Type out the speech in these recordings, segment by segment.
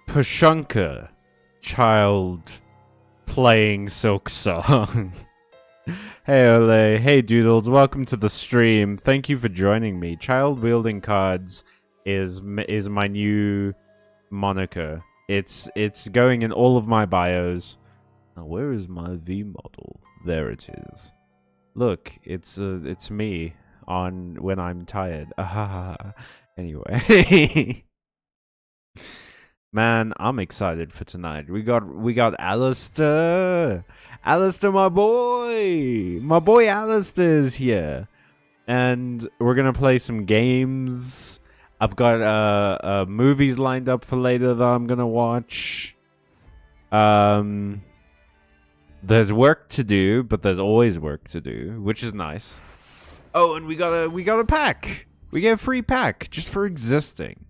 Pashunka child playing Silk Song. Hey Ole, hey Doodles, welcome to the stream. Thank you for joining me. Child wielding cards is my new moniker. It's going in all of my bios. Now where is my V model? There it is. Look, it's me on when I'm tired. Anyway. Man, I'm excited for tonight. We got Alistair. Alistair, my boy. My boy Alistair is here. And we're gonna play some games. I've got movies lined up for later that I'm gonna watch. There's work to do, but there's always work to do, which is nice. Oh, and we got a pack. We get a free pack just for existing.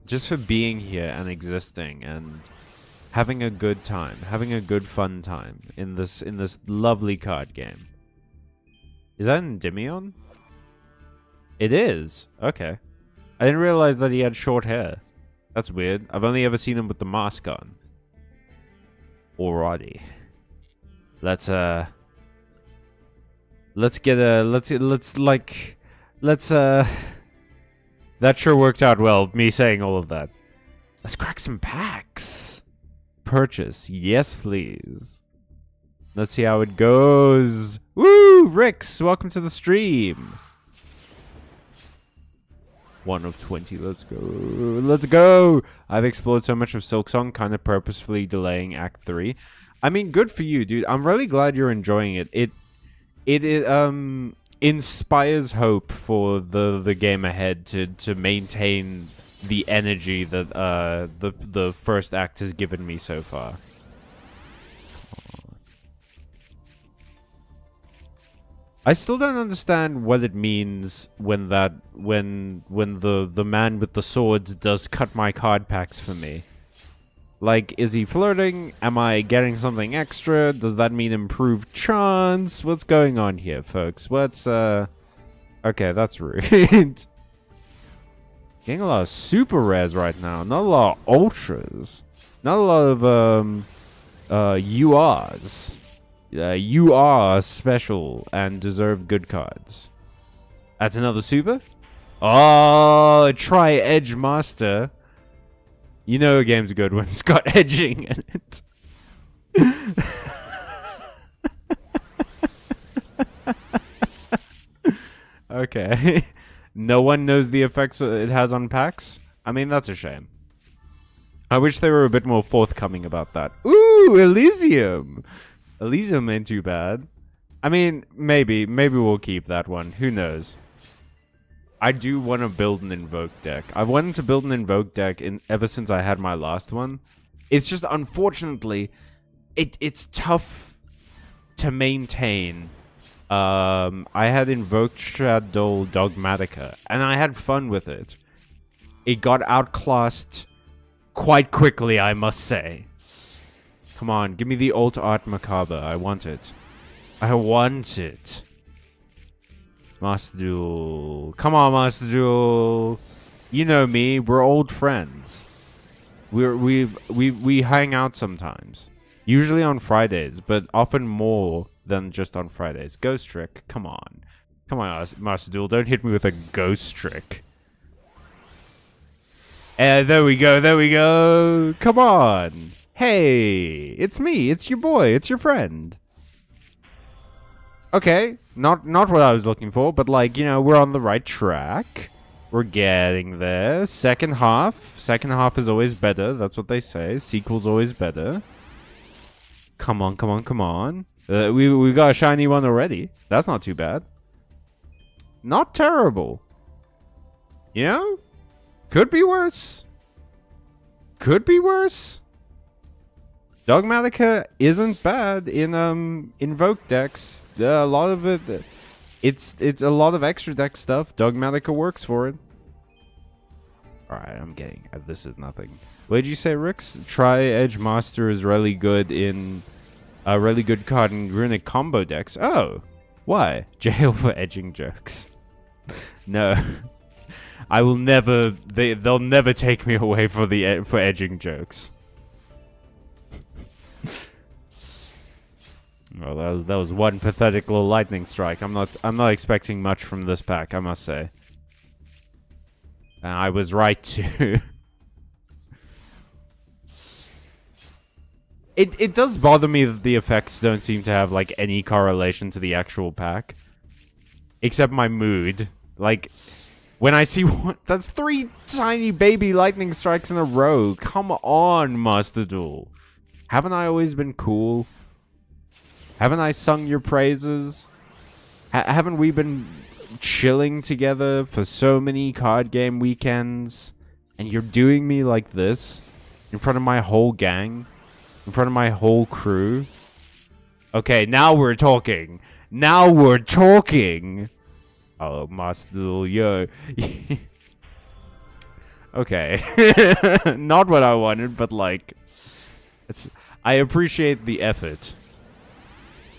Just for being here and existing and having a good time, having a good fun time in this lovely card game. Is that Endymion? It is. Okay. I didn't realize that he had short hair. That's weird. I've only ever seen him with the mask on. Alrighty. Let's that sure worked out well, me saying all of that. Let's crack some packs. Purchase. Yes, please. Let's see how it goes. Woo! Rix, welcome to the stream. 1 of 20. Let's go. Let's go. I've explored so much of Silksong, kind of purposefully delaying Act 3. I mean, good for you, dude. I'm really glad you're enjoying it. It inspires hope for the game ahead to maintain the energy that the first act has given me so far. I still don't understand what it means when the man with the swords does cut my card packs for me. Like, is he flirting? Am I getting something extra? Does that mean improved chance? What's going on here, folks? What's, okay, that's rude. Getting a lot of super rares right now. Not a lot of ultras. Not a lot of, URs. You are special and deserve good cards. That's another super? Oh, try Edge Master. You know a game's good when it's got edging in it. Okay. No one knows the effects it has on packs? I mean, that's a shame. I wish they were a bit more forthcoming about that. Ooh, Elysium! Elysium ain't too bad. I mean, maybe we'll keep that one. Who knows? I do want to build an Invoke deck. I've wanted to build an Invoke deck ever since I had my last one. It's just, unfortunately, it's tough to maintain. I had Invoked Shadow Dogmatica, and I had fun with it. It got outclassed quite quickly, I must say. Come on, give me the Alt Art Macabre. I want it. I want it. Master Duel. Come on, Master Duel. You know me. We're old friends. We hang out sometimes. Usually on Fridays, but often more than just on Fridays. Ghost Trick. Come on. Come on, Master Duel. Don't hit me with a Ghost Trick. There we go. There we go. Come on. Hey, it's me. It's your boy. It's your friend. Okay, not what I was looking for, but like, you know, we're on the right track. We're getting there. Second half is always better. That's what they say. Sequel's always better. Come on, come on, come on. We got a shiny one already. That's not too bad. Not terrible. You know? Could be worse. Could be worse. Dogmatica isn't bad in Invoke decks. A lot of it, it's a lot of extra deck stuff. Dogmatica works for it. All right, I'm getting this is nothing. What did you say, Rix? Try Edge Master is really good in a really good card in Runic combo decks. Oh, why? Jail for edging jokes. No. I will never. They'll never take me away for edging jokes. Well, that was one pathetic little lightning strike. I'm not expecting much from this pack, I must say. And I was right too. It does bother me that the effects don't seem to have like any correlation to the actual pack, except my mood. Like when I see that's 3 tiny baby lightning strikes in a row. Come on, Master Duel. Haven't I always been cool? Haven't I sung your praises? Haven't we been chilling together for so many card game weekends? And you're doing me like this in front of my whole gang? In front of my whole crew? Okay, now we're talking. Now we're talking. Oh, Master Duel, yo. Okay. Not what I wanted, but like... I appreciate the effort.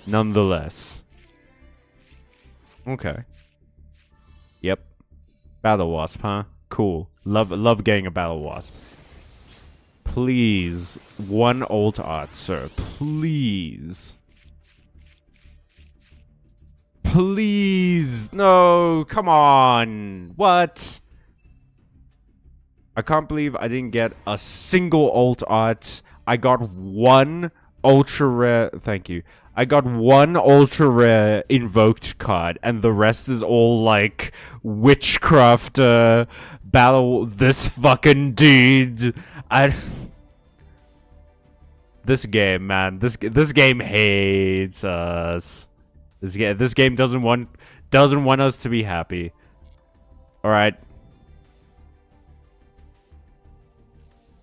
Nonetheless. Okay. Yep. Battle Wasp, huh? Cool. Love getting a Battle Wasp. Please. One alt art, sir. Please. Please. No, come on. What? I can't believe I didn't get a single alt art. I got one ultra rare. Thank you. I got one ultra rare invoked card, and the rest is all like witchcraft battle this fucking dude. This game, man. This game hates us. This game doesn't want us to be happy. All right.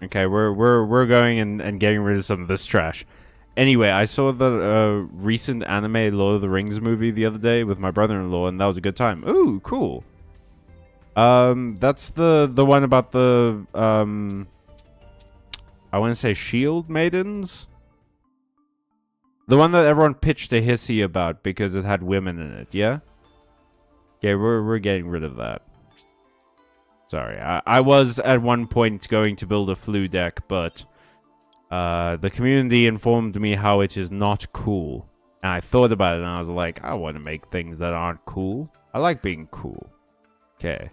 Okay, we're going and getting rid of some of this trash. Anyway, I saw the recent anime Lord of the Rings movie the other day with my brother-in-law, and that was a good time. Ooh, cool. That's the one about the I want to say shield maidens. The one that everyone pitched a hissy about because it had women in it. Yeah. Okay, we're getting rid of that. Sorry, I was at one point going to build a flu deck, but the community informed me how it is not cool. And I thought about it and I was like, I want to make things that aren't cool. I like being cool. Okay.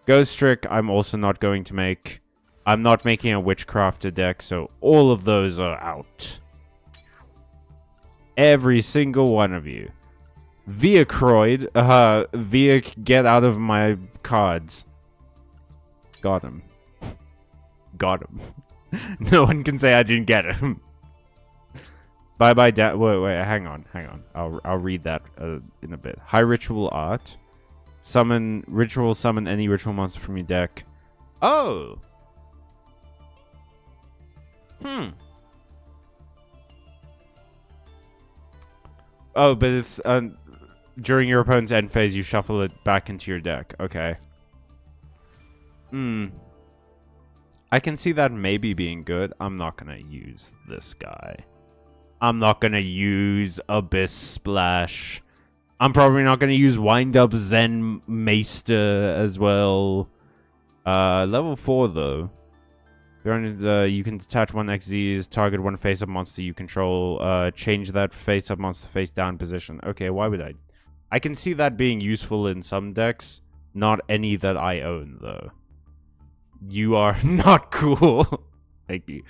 Ghost Trick, I'm also not going to make. I'm not making a Witchcrafter deck, so all of those are out. Every single one of you. Viacroid, Viac, get out of my cards. Got him. Got him. No one can say I didn't get him. Bye-bye, wait, hang on. I'll read that in a bit. High Ritual Art. Summon any ritual monster from your deck. Oh! Oh, but it's during your opponent's end phase, you shuffle it back into your deck. Okay. I can see that maybe being good. I'm not gonna use this guy. I'm not gonna use Abyss Splash. I'm probably not gonna use Wind Up Zen Maester as well. Level 4 though. You can detach one XZs, target one face-up monster you control, change that face-up monster face-down position. Okay, why would I? I can see that being useful in some decks, not any that I own, though. You are not cool. Thank you.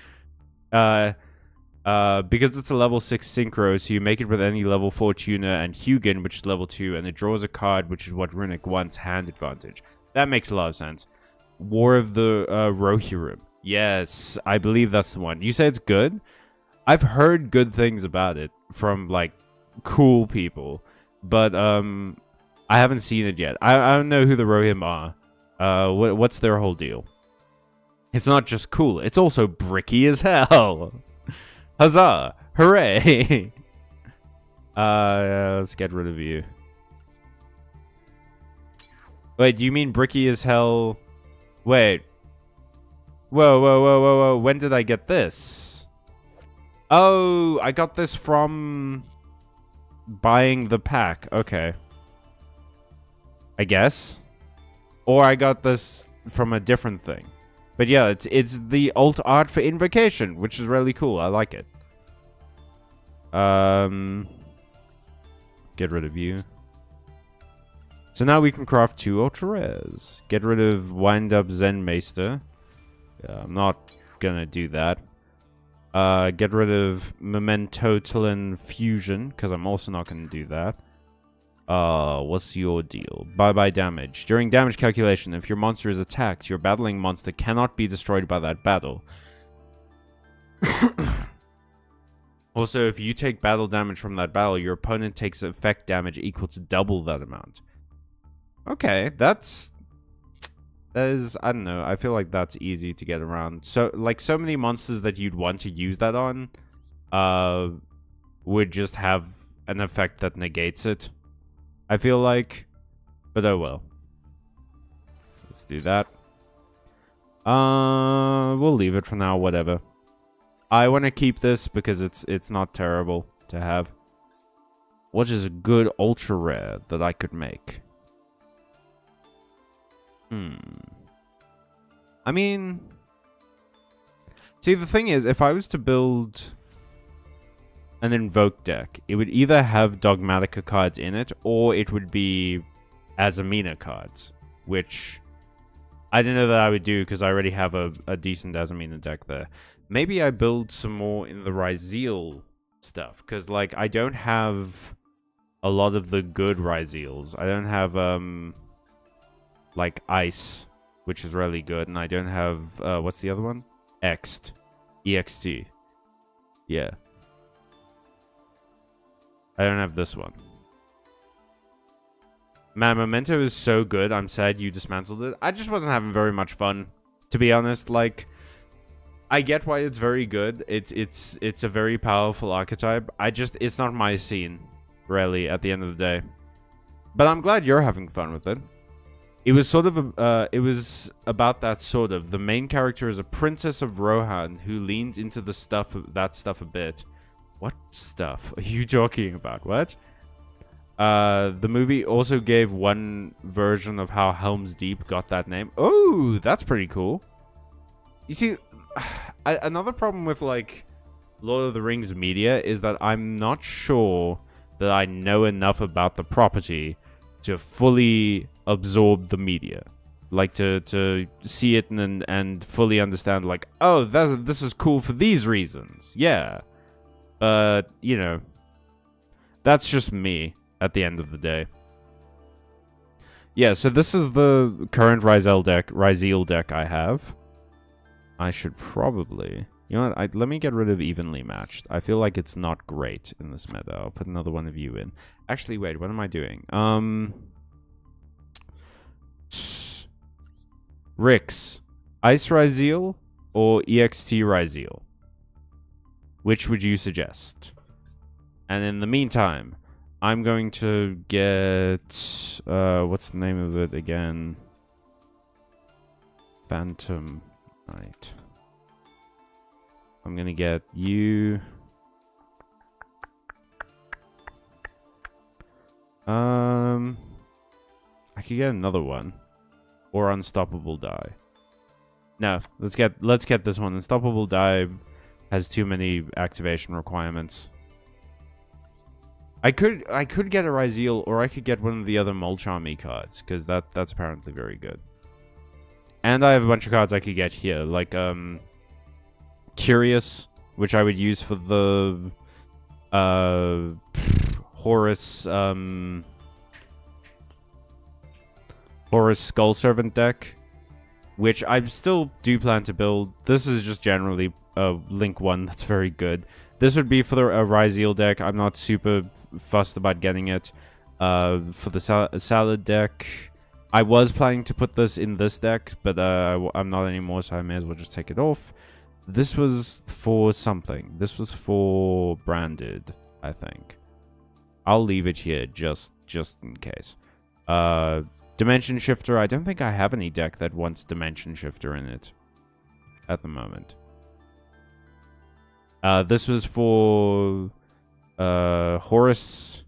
Because it's a level 6 synchro, so you make it with any level 4 tuner and Hugin, which is level 2, and it draws a card, which is what Runic wants, hand advantage. That makes a lot of sense. War of the Rohirrim. Yes, I believe that's the one. You say it's good? I've heard good things about it from, like, cool people. But, I haven't seen it yet. I don't know who the Rohirrim are. What's their whole deal? It's not just cool. It's also bricky as hell. Huzzah! Hooray! Let's get rid of you. Wait, do you mean bricky as hell? Wait. Whoa. When did I get this? Oh, I got this from buying the pack. Okay. I guess. Or I got this from a different thing. But yeah, it's the alt art for Invocation, which is really cool. I like it. Get rid of you. So now we can craft 2 ultra rares. Get rid of Wind Up Zen Maester. I'm not gonna do that. Get rid of Mementotalin Fusion, because I'm also not gonna do that. What's your deal? Bye-bye damage. During damage calculation, if your monster is attacked, your battling monster cannot be destroyed by that battle. Also, if you take battle damage from that battle, your opponent takes effect damage equal to double that amount. Okay, that is, I don't know, I feel like that's easy to get around. So, like, so many monsters that you'd want to use that on, would just have an effect that negates it, I feel like. But oh well. Let's do that. We'll leave it for now, whatever. I want to keep this because it's not terrible to have. What is a good ultra rare that I could make? I mean, see, the thing is, if I was to build an Invoke deck, it would either have Dogmatica cards in it, or it would be Azamina cards, which I didn't know that I would do because I already have a decent Azamina deck there. Maybe I build some more in the Ryzeal stuff, because, like, I don't have a lot of the good Ryzeals. I don't have, like, Ice, which is really good, and I don't have, what's the other one? Ext. EXT. Yeah. I don't have this one. Man, Memento is so good, I'm sad you dismantled it. I just wasn't having very much fun, to be honest. Like, I get why it's very good. It's a very powerful archetype. It's not my scene, really, at the end of the day. But I'm glad you're having fun with it. It was sort of it was about that sort of. The main character is a princess of Rohan who leans into that stuff a bit. What stuff are you talking about? What? The movie also gave one version of how Helm's Deep got that name. Oh, that's pretty cool. You see, another problem with, like, Lord of the Rings media is that I'm not sure that I know enough about the property to fully absorb the media. Like, to see it and fully understand, like, oh, this is cool for these reasons. Yeah. But, you know, that's just me at the end of the day. Yeah, so this is the current Ryzeal deck I have. I should probably... You know what? Let me get rid of Evenly Matched. I feel like it's not great in this meta. I'll put another one of you in. Actually, wait. What am I doing? Rix. Ice Ryzeal or EXT Ryzeal? Which would you suggest? And in the meantime, I'm going to get... what's the name of it again? Phantom... Right. I'm gonna get you. I could get another one, or Unstoppable Die. No, let's get this one. Unstoppable Die has too many activation requirements. I could get a Ryzeal, or I could get one of the other Mulch Army cards, because that's apparently very good. And I have a bunch of cards I could get here, like, Curious, which I would use for the, Horus Skull Servant deck, which I still do plan to build. This is just generally a Link 1 that's very good. This would be for the Ryzeal deck. I'm not super fussed about getting it. For the Salad deck... I was planning to put this in this deck, but I'm not anymore, so I may as well just take it off. This was for something. This was for Branded, I think. I'll leave it here just in case. Dimension Shifter. I don't think I have any deck that wants Dimension Shifter in it at the moment. This was for Horus.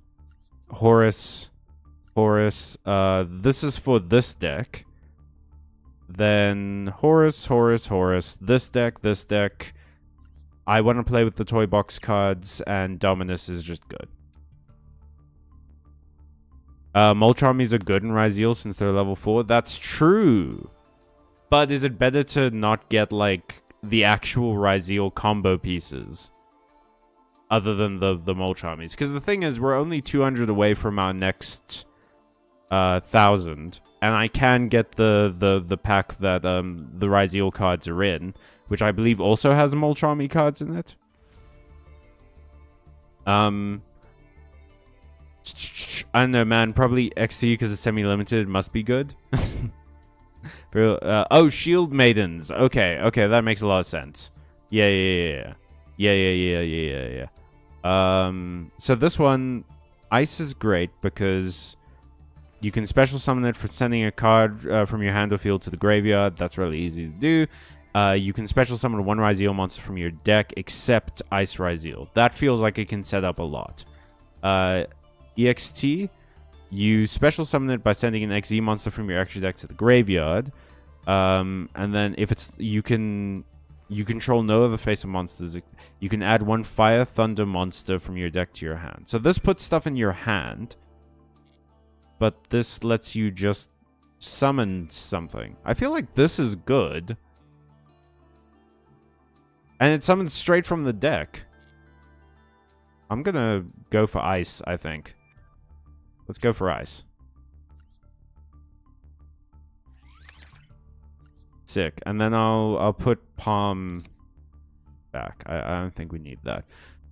This is for this deck. then Horus. This deck. I want to play with the toy box cards, and Dominus is just good. Moltramis are good in Ryzeal since they're level 4. That's true. But is it better to not get, like, the actual Ryzeal combo pieces? Other than the Moltramis? Because the thing is, we're only 200 away from our next 1,000. And I can get the pack that the Ryzeal cards are in, which I believe also has Moltrami cards in it. I don't know, man. Probably XT because it's semi-limited. It must be good. Oh, Shield Maidens. Okay, that makes a lot of sense. Yeah. So this one, Ice is great because you can special summon it for sending a card from your hand or field to the graveyard. That's really easy to do. You can special summon one Ryzeal monster from your deck, except Ice Ryzeal. That feels like it can set up a lot. EXT, you special summon it by sending an XZ monster from your extra deck to the graveyard. And then if it's you control no other face of monsters. You can add one Fire Thunder monster from your deck to your hand. So this puts stuff in your hand, but this lets you just summon something. I feel like this is good. And it summons straight from the deck. I'm gonna go for Ice, I think. Let's go for Ice. Sick. And then I'll put Palm back. I don't think we need that.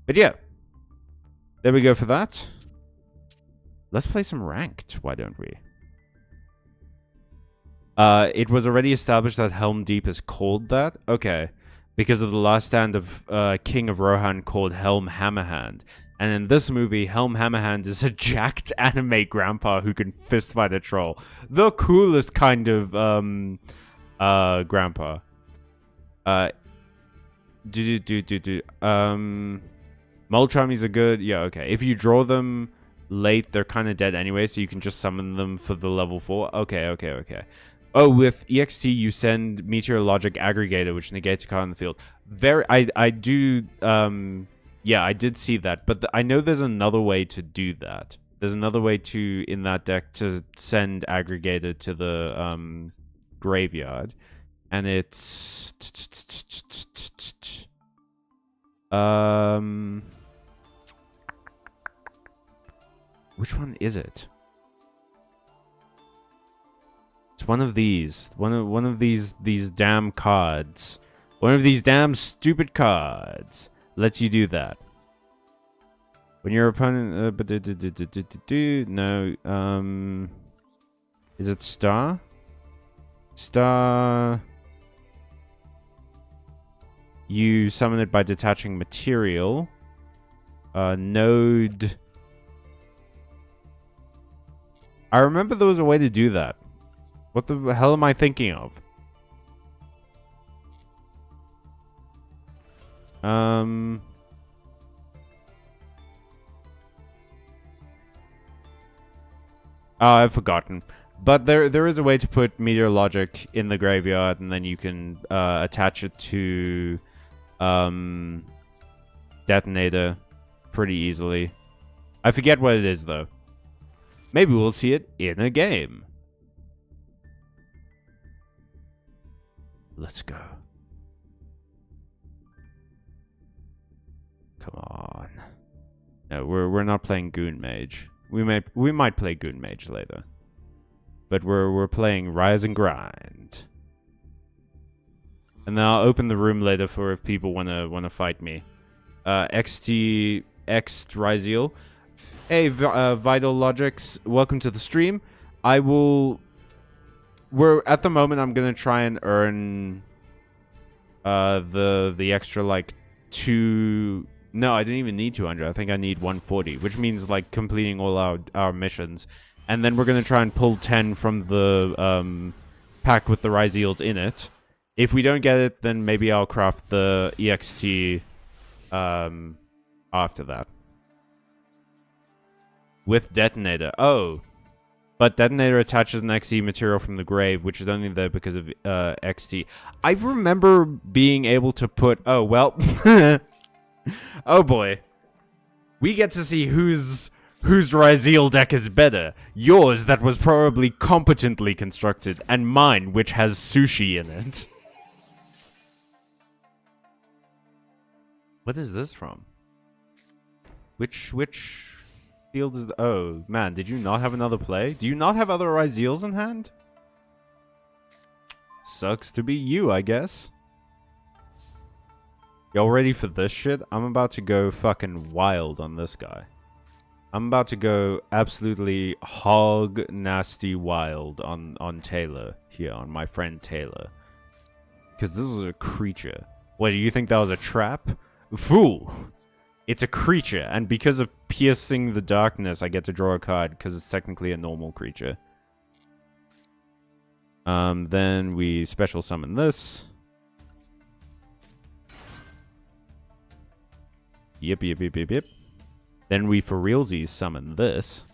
But yeah. There we go for that. Let's play some ranked, why don't we? It was already established that Helm Deep is called that. Okay. Because of the last stand of King of Rohan called Helm Hammerhand. And in this movie, Helm Hammerhand is a jacked anime grandpa who can fistfight a troll. The coolest kind of grandpa. Moltramis are good. Yeah, okay. If you draw them late, they're kind of dead anyway, so you can just summon them for the level 4. Okay. Oh, with EXT, you send Meteorologic Aggregator, which negates a card in the field. I do, yeah, I did see that, but I know there's another way to do that. There's another way to, in that deck, to send Aggregator to the, graveyard. And it's... Which one is it? It's one of these. One of these damn cards. One of these damn stupid cards lets you do that. When your opponent no, is it Star? Star, you summon it by detaching material. Node, I remember there was a way to do that. What the hell am I thinking of? Oh, I've forgotten. But there is a way to put Meteorologic in the graveyard, and then you can attach it to Detonator pretty easily. I forget what it is, though. Maybe we'll see it in a game. Let's go. Come on. No, we're not playing Goon Mage. We might play Goon Mage later. But we're playing Rise and Grind. And then I'll open the room later for if people wanna fight me. XT X Ryzeal. Hey, Vital Logics, welcome to the stream. At the moment I'm gonna try and earn the extra like 2. No, I didn't even need 200. I think I need 140, which means like completing all our missions. And then we're going to try and pull 10 from the pack with the Ryzeals in it. If we don't get it, then maybe I'll craft the EXT after that. With Detonator. Oh. But Detonator attaches an XT material from the grave, which is only there because of XT. I remember being able to put... Oh, well. Oh, boy. We get to see whose Ryzeal deck is better. Yours, that was probably competently constructed, and mine, which has sushi in it. What is this from? Which field is... Oh, man, did you not have another play? Do you not have other Ryzeals in hand? Sucks to be you, I guess. Y'all ready for this shit? I'm about to go fucking wild on this guy. I'm about to go absolutely hog nasty wild on Taylor here, on my friend Taylor. Because this is a creature. What, do you think that was a trap? Fool! It's a creature, and because of piercing the darkness, I get to draw a card, because it's technically a normal creature. Then we special summon this. Yep. Then we for realsies summon this.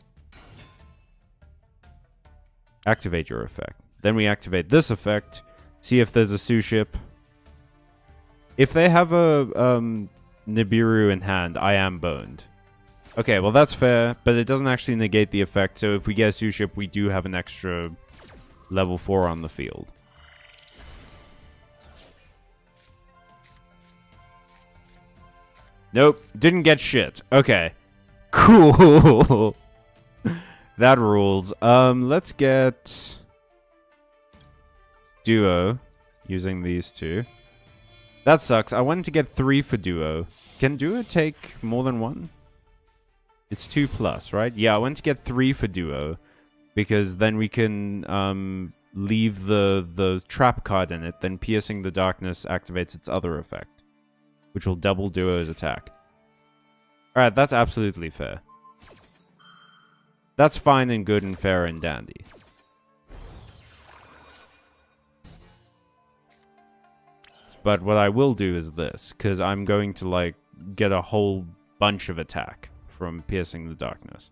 Activate your effect. Then we activate this effect. See if there's a Su-ship. If they have a Nibiru in hand, I am boned. Okay, well that's fair, but it doesn't actually negate the effect, so if we get a Su-ship, we do have an extra level 4 on the field. Nope, didn't get shit. Okay. Cool. That rules. Let's get Duo using these two. That sucks. I wanted to get 3 for Duo. Can Duo take more than 1? It's 2+, right? Yeah, I want to get 3 for Duo because then we can leave the trap card in it, then Piercing the Darkness activates its other effect, which will double Duo's attack. Alright, that's absolutely fair. That's fine and good and fair and dandy. But what I will do is this, because I'm going to, like, get a whole bunch of attack from Piercing the Darkness.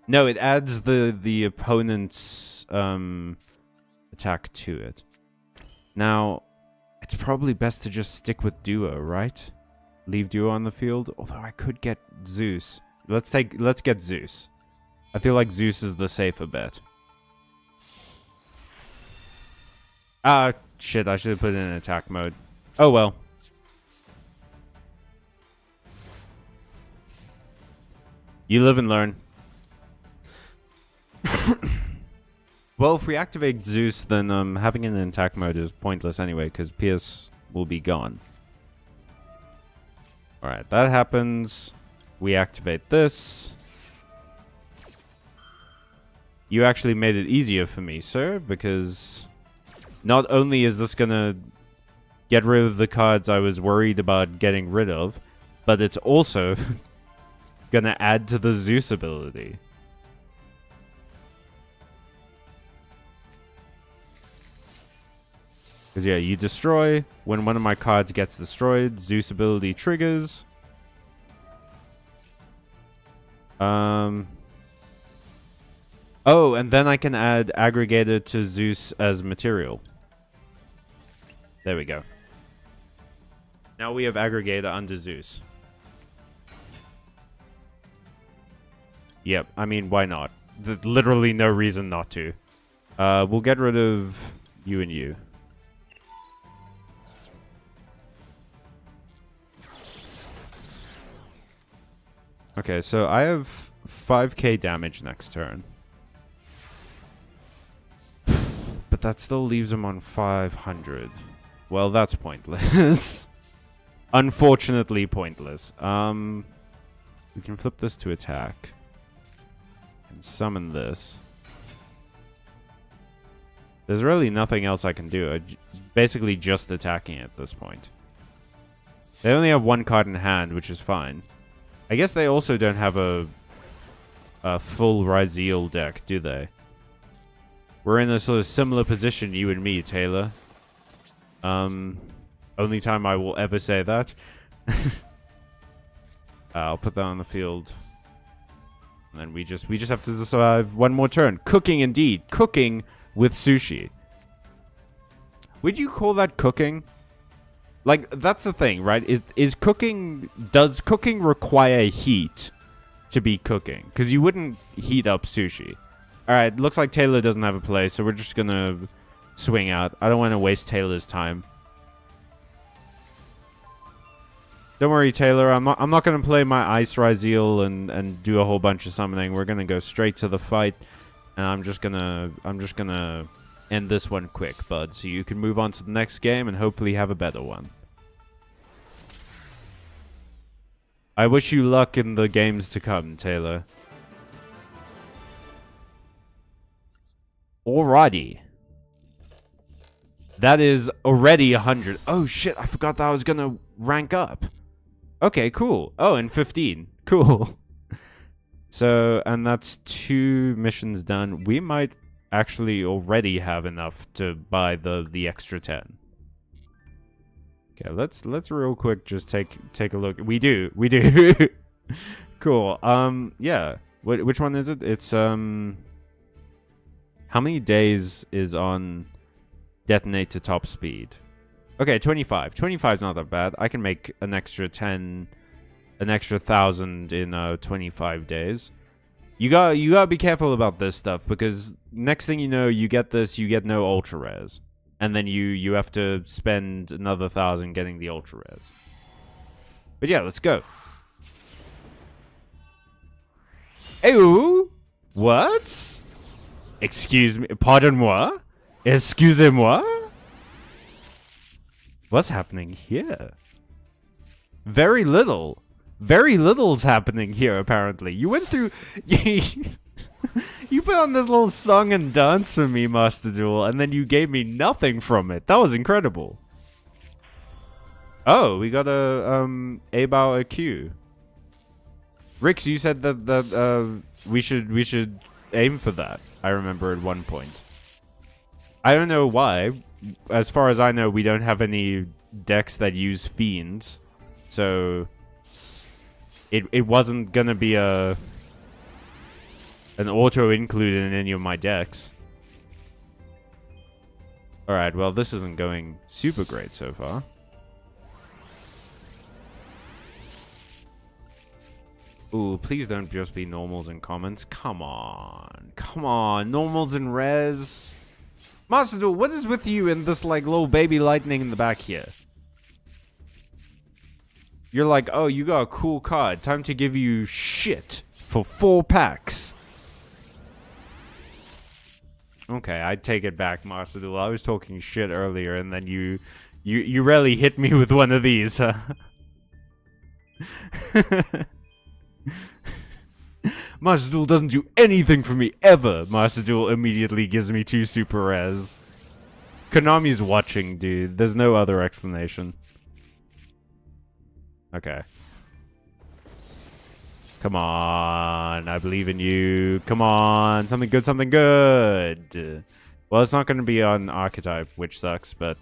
No, it adds the opponent's attack to it. Now, it's probably best to just stick with Duo, right? Leave Duo on the field, although I could get Zeus. Let's get Zeus. I feel like Zeus is the safer bet. Ah, shit, I should have put it in attack mode. Oh well. You live and learn. Well, if we activate Zeus, then having it in attack mode is pointless anyway, because Pierce will be gone. Alright, that happens. We activate this. You actually made it easier for me, sir, because not only is this gonna get rid of the cards I was worried about getting rid of, but it's also gonna add to the Zeus ability. Because yeah, you destroy. When one of my cards gets destroyed, Zeus ability triggers. Oh, and then I can add Aggregator to Zeus as material. There we go. Now we have Aggregator under Zeus. Yep, I mean, why not? Literally no reason not to. We'll get rid of you and you. Okay, so I have 5k damage next turn. But that still leaves him on 500. Well, that's pointless. Unfortunately pointless. We can flip this to attack. And summon this. There's really nothing else I can do. Basically just attacking at this point. They only have 1 card in hand, which is fine. I guess they also don't have a full Ryzeal deck, do they? We're in a sort of similar position, you and me, Taylor. Only time I will ever say that. I'll put that on the field. And then we just have to survive one more turn. Cooking indeed. Cooking with sushi. Would you call that cooking? Like, that's the thing, right? Does cooking require heat to be cooking? Because you wouldn't heat up sushi. Alright, looks like Taylor doesn't have a play, so we're just gonna swing out. I don't want to waste Taylor's time. Don't worry, Taylor. I'm not gonna play my Ice Ryzeal and do a whole bunch of summoning. We're gonna go straight to the fight, and I'm just gonna end this one quick, bud, so you can move on to the next game and hopefully have a better one. I wish you luck in the games to come, Taylor. Alrighty. That is already 100. Oh shit, I forgot that I was gonna rank up. Okay, cool. Oh, and 15. Cool. So, and that's 2 missions done. We might actually already have enough to buy the extra 10. Okay, let's real quick just take a look. We do. Cool. Yeah. Which one is it? It's how many days is on detonate to top speed? Okay, 25. 25 is not that bad. I can make an extra 10, an extra 1,000 in 25 days. You gotta be careful about this stuff, because next thing you know, you get this, you get no ultra rares, and then you have to spend another 1,000 getting the ultra rares. But yeah, let's go. Ew! What? Excuse me? Pardon-moi? Excusez-moi? What's happening here? Very little. Very little's happening here, apparently. You went through... You put on this little song and dance for me, Master Duel, and then you gave me nothing from it. That was incredible. Oh, we got a Abao AQ. Rix, you said that we should aim for that. I remember at one point. I don't know why. As far as I know, we don't have any decks that use fiends, so it wasn't gonna be an auto included in any of my decks. Alright, well, this isn't going super great so far. Ooh, please don't just be normals and commons. Come on. Come on. Normals and res. Master Duel, what is with you and this, like, little baby lightning in the back here? You're like, oh, you got a cool card. Time to give you shit for 4 packs. Okay, I take it back, Master Duel. I was talking shit earlier, and then you really hit me with one of these, huh? Master Duel doesn't do anything for me, ever. Master Duel immediately gives me 2 super rares. Konami's watching, dude. There's no other explanation. Okay. Come on. I believe in you. Come on. Something good, something good. Well, it's not going to be on Archetype, which sucks, but...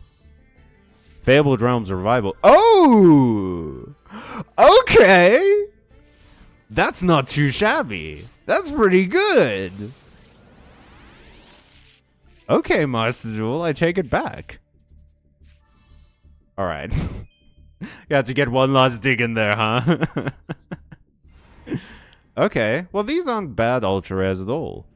Fabled Realms Revival. Oh! Okay! That's not too shabby. That's pretty good. Okay, Master Duel, I take it back. Alright. You have to get one last dig in there, huh? Okay, well, these aren't bad ultra rares at all.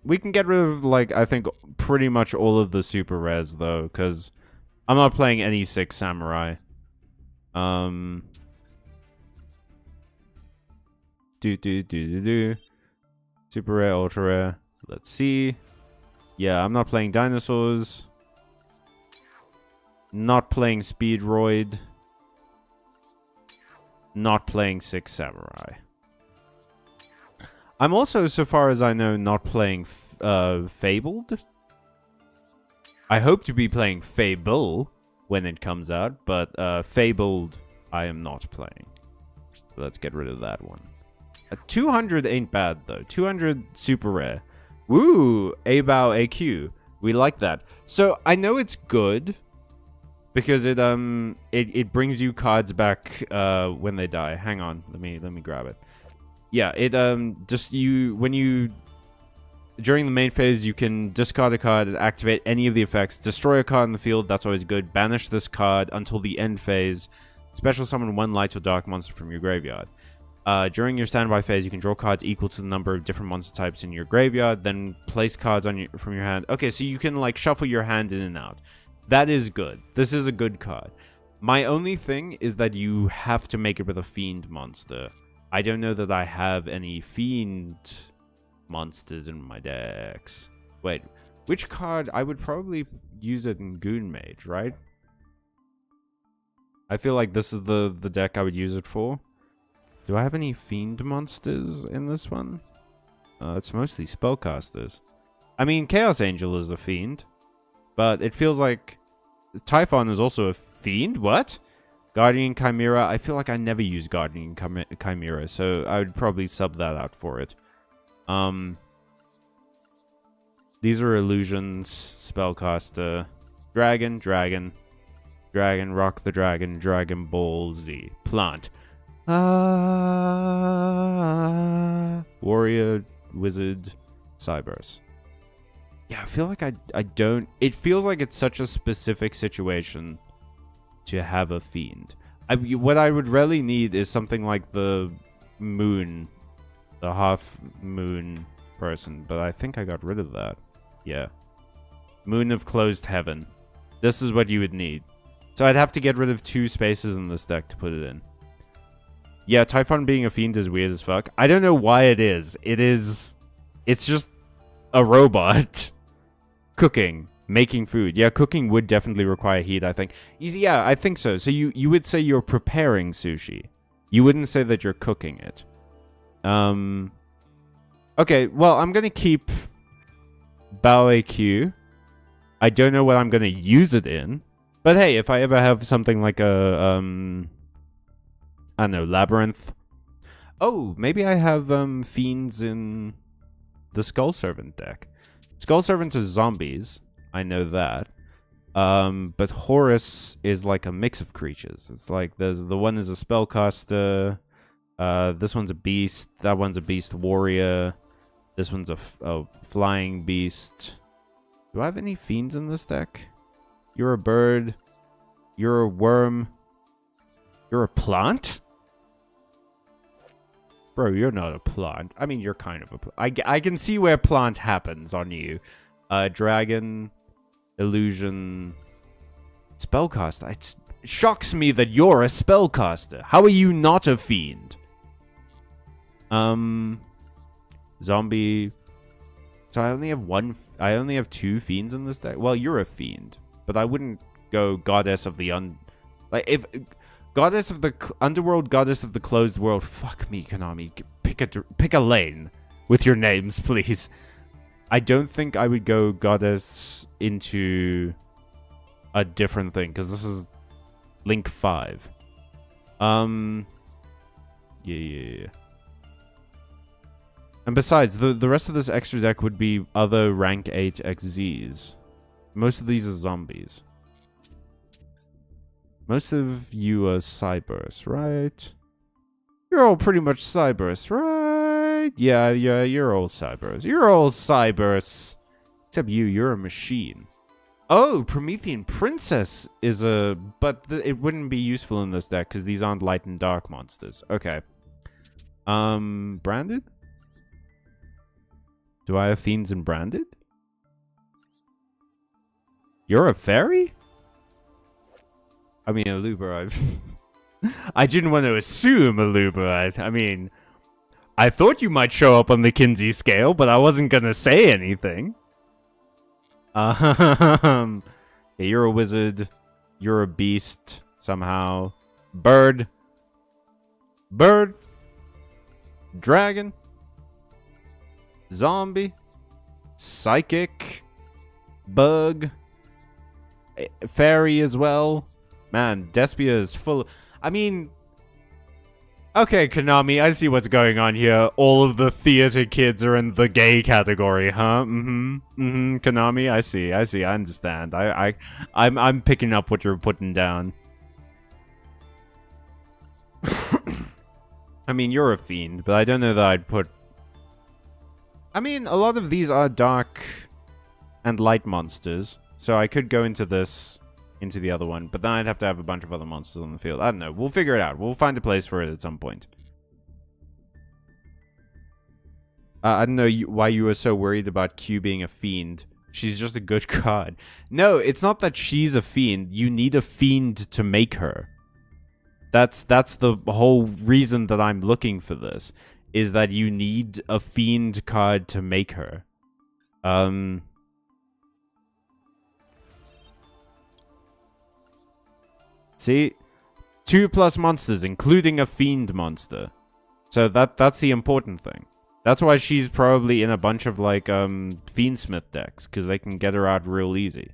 We can get rid of, like, I think pretty much all of the super rares, though, because I'm not playing any 6 Samurai. Super rare, ultra rare. Let's see. Yeah, I'm not playing dinosaurs. Not playing Speedroid. Not playing 6 Samurai. I'm also, so far as I know, not playing Fabled. I hope to be playing Fable when it comes out, but Fabled I am not playing. So let's get rid of that one. 200 ain't bad, though. 200 super rare. Woo! Abao AQ. We like that. So, I know it's good. Because it brings you cards back when they die. Hang on, let me grab it. Yeah, it just when you during the main phase you can discard a card and activate any of the effects. Destroy a card in the field, that's always good. Banish this card until the end phase. Special summon one light or dark monster from your graveyard. During your standby phase, you can draw cards equal to the number of different monster types in your graveyard, then place cards on from your hand. Okay, so you can like shuffle your hand in and out. That is good. This is a good card. My only thing is that you have to make it with a fiend monster. I don't know that I have any fiend monsters in my decks. Wait, which card? I would probably use it in Goon Mage, right? I feel like this is the deck I would use it for. Do I have any fiend monsters in this one? It's mostly spellcasters. I mean, Chaos Angel is a fiend, but it feels like Typhon is also a fiend. What? Guardian Chimera. I feel like I never use Guardian Chimera, so I would probably sub that out for it. These are illusions. Spellcaster. Dragon. Rock the Dragon. Dragon Ball Z. Plant. Warrior, Wizard, Cybers. Yeah, I feel like I don't... It feels like it's such a specific situation to have a fiend. What I would really need is something like the moon, the half moon person, but I think I got rid of that. Yeah. Moon of Closed Heaven. This is what you would need. So I'd have to get rid of 2 spaces in this deck to put it in. Yeah, Typhon being a fiend is weird as fuck. I don't know why it is. It's just a robot. Cooking. Making food. Yeah, cooking would definitely require heat, I think. Yeah, I think so. So you would say you're preparing sushi. You wouldn't say that you're cooking it. Okay, well, I'm gonna keep Ballet Q. I don't know what I'm gonna use it in. But hey, if I ever have something like a, I don't know, Labyrinth. Oh, maybe I have fiends in the Skull Servant deck. Skull Servants are zombies. I know that. But Horus is like a mix of creatures. It's like the one is a spellcaster. This one's a beast. That one's a beast warrior. This one's a flying beast. Do I have any fiends in this deck? You're a bird. You're a worm. You're a plant? Bro, you're not a plant. I mean, you're kind of a plant. I can see where plant happens on you. Dragon, illusion, spellcaster. It shocks me that you're a spellcaster. How are you not a fiend? Zombie. So I only have 2 fiends in this deck. Well, you're a fiend, but I wouldn't go goddess of the like if goddess of the underworld, goddess of the closed world. Fuck me, Konami. Pick a lane with your names, please. I don't think I would go goddess into a different thing because this is Link 5. Yeah. And besides, the rest of this extra deck would be other rank 8 XZs. Most of these are zombies. Most of you are Cybers, right? You're all pretty much Cybers, right? Yeah, you're all Cybers. You're all Cybers. Except you're a machine. Oh, Promethean Princess is a... But it wouldn't be useful in this deck because these aren't light and dark monsters. Okay. Branded? Do I have fiends in Branded? You're a fairy? I mean, Aluber, I didn't want to assume Aluber. I mean, I thought you might show up on the Kinsey scale, but I wasn't gonna say anything. Yeah, you're a wizard. You're a beast, somehow. Bird. Dragon. Zombie. Psychic. Bug. Fairy as well. Man, Despia is full... I mean... Okay, Konami, I see what's going on here. All of the theater kids are in the gay category, huh? Konami, I see, I understand. I'm picking up what you're putting down. I mean, you're a fiend, but I don't know that I'd put... I mean, a lot of these are dark and light monsters, so I could go into this, into the other one, but then I'd have to have a bunch of other monsters on the field. I don't know. We'll figure it out. We'll find a place for it at some point. I don't know why you were so worried about Q being a fiend. She's just a good card. No, it's not that she's a fiend. You need a fiend to make her. That's the whole reason that I'm looking for this, is that you need a fiend card to make her. See? 2+ monsters, including a fiend monster. So that's the important thing. That's why she's probably in a bunch of, like, Fiendsmith decks, because they can get her out real easy.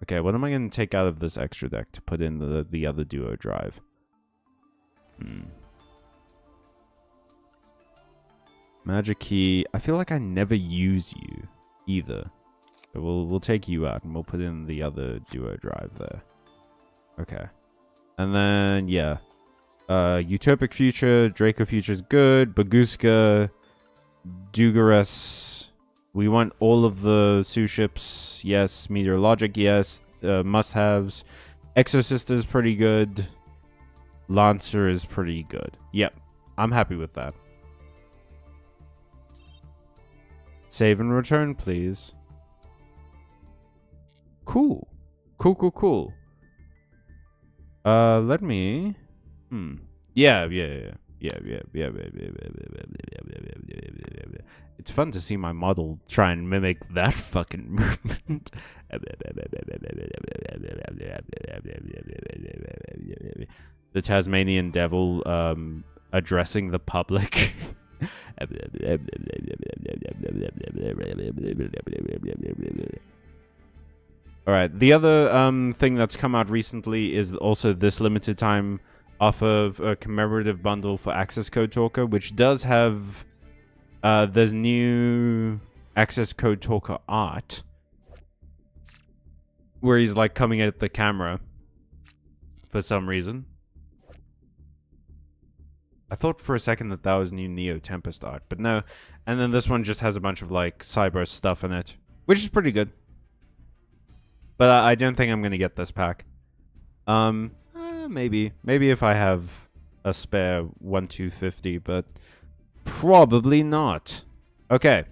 Okay, what am I going to take out of this extra deck to put in the other duo drive? Magic Key. I feel like I never use you, either. So we'll take you out, and we'll put in the other duo drive there. Okay. And then, yeah. Utopic Future, Draco Future's good, Baguska, Dugares. We want all of the Sue ships, yes. Meteorologic, yes. Must-haves. Exorcist is pretty good. Lancer is pretty good. Yep, I'm happy with that. Save and return, please. Cool. Cool. Let me... Yeah. It's fun to see my model try and mimic that fucking movement. The Tasmanian Devil, addressing the public. Alright, the other thing that's come out recently is also this limited time offer of a commemorative bundle for Access Code Talker, which does have there's new Access Code Talker art where he's like coming at the camera for some reason. I thought for a second that was new Neo Tempest art, but no. And then this one just has a bunch of like cyber stuff in it, which is pretty good. But I don't think I'm going to get this pack. Maybe if I have a spare 1/250, but probably not. Okay.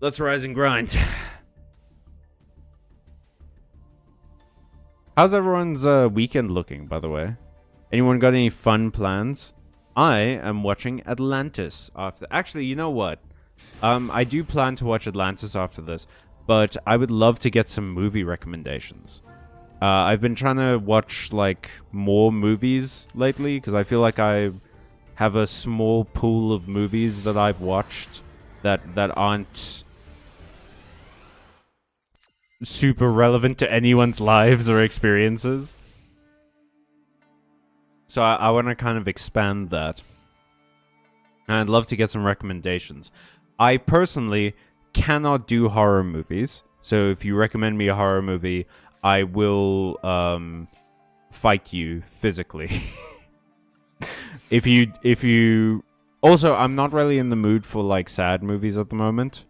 Let's rise and grind. How's everyone's weekend looking, by the way? Anyone got any fun plans? I am watching Atlantis after... Actually, you know what? I do plan to watch Atlantis after this, but I would love to get some movie recommendations. I've been trying to watch, like, more movies lately, because I feel like I have a small pool of movies that I've watched that aren't super relevant to anyone's lives or experiences. So I want to kind of expand that. And I'd love to get some recommendations. I personally cannot do horror movies. So if you recommend me a horror movie, I will fight you physically. If you also, I'm not really in the mood for like sad movies at the moment.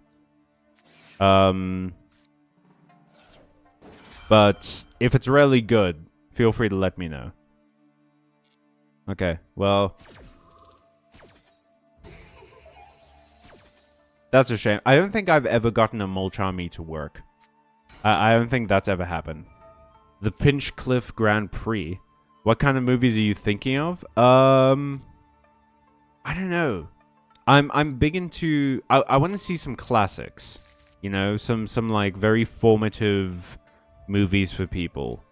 But if it's really good, feel free to let me know. Okay, well, that's a shame. I don't think I've ever gotten a Molchami to work. I don't think that's ever happened. The Pinchcliffe Grand Prix. What kind of movies are you thinking of? I don't know. I'm big into... I want to see some classics. You know, some like very formative movies for people.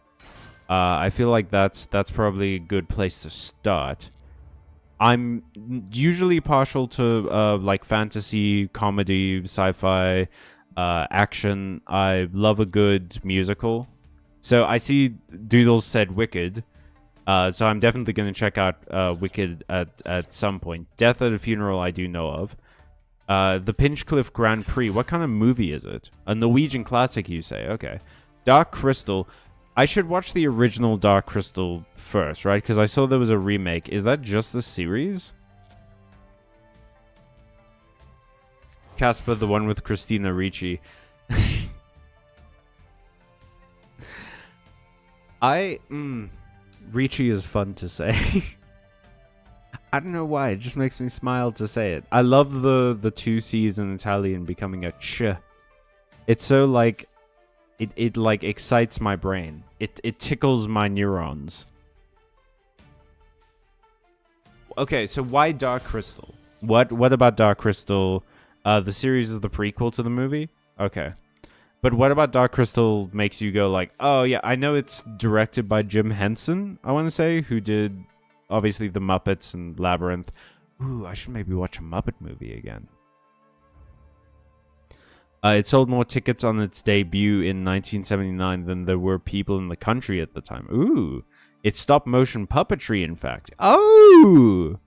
I feel like that's probably a good place to start. I'm usually partial to like fantasy, comedy, sci-fi, action. I love a good musical. So I see Doodles said Wicked. So I'm definitely going to check out Wicked at some point. Death at a Funeral I do know of. The Pinchcliffe Grand Prix. What kind of movie is it? A Norwegian classic, you say? Okay. Dark Crystal. I should watch the original Dark Crystal first, right? Because I saw there was a remake. Is that just the series? Casper, the one with Christina Ricci. Ricci is fun to say. I don't know why. It just makes me smile to say it. I love the two C's in Italian becoming a ch. It's so like... It like excites my brain. It tickles my neurons. Okay, so why Dark Crystal? What about Dark Crystal? The series is the prequel to the movie? Okay. But what about Dark Crystal makes you go like, oh yeah, I know it's directed by Jim Henson, I want to say, who did obviously The Muppets and Labyrinth. Ooh, I should maybe watch a Muppet movie again. It sold more tickets on its debut in 1979 than there were people in the country at the time. Ooh. It's stop-motion puppetry, in fact. Oh!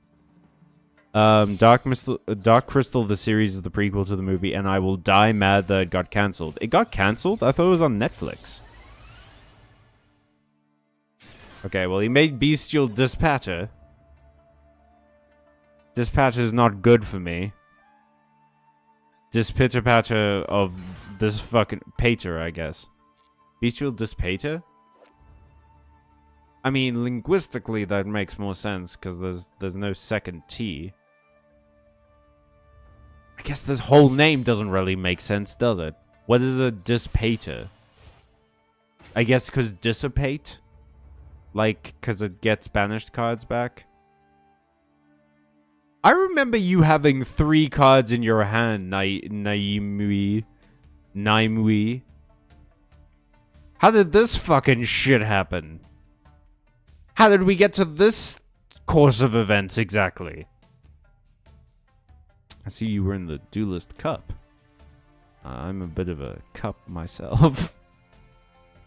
Dark Crystal, the series, is the prequel to the movie, and I will die mad that it got cancelled. It got cancelled? I thought it was on Netflix. Okay, well, he made Bestial Dispatcher. Dispatcher is not good for me. Dispitter-patter of this fucking pater, I guess. Bestial Dispater? I mean, linguistically, that makes more sense, because there's no second T. I guess this whole name doesn't really make sense, does it? What is a dispater? I guess because dissipate? Like, because it gets banished cards back? I remember you having 3 cards in your hand, Naimui. How did this fucking shit happen? How did we get to this course of events exactly? I see you were in the Duelist Cup. I'm a bit of a cup myself.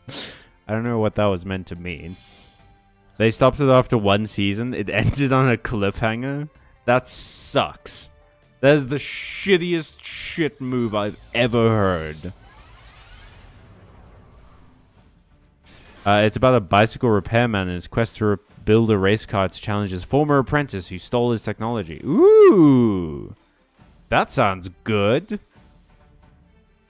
I don't know what that was meant to mean. They stopped it after 1 season. It ended on a cliffhanger. That sucks. That is the shittiest shit move I've ever heard. It's about a bicycle repairman and his quest to build a race car to challenge his former apprentice who stole his technology. Ooh! That sounds good.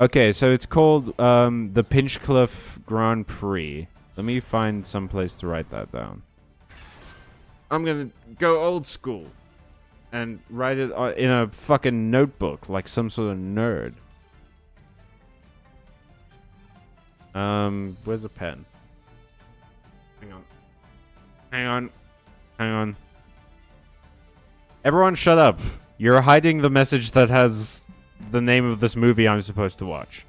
Okay, so it's called the Pinchcliffe Grand Prix. Let me find some place to write that down. I'm gonna go old school and write it in a fucking notebook like some sort of nerd. Where's a pen? Hang on. Everyone shut up. You're hiding the message that has the name of this movie I'm supposed to watch.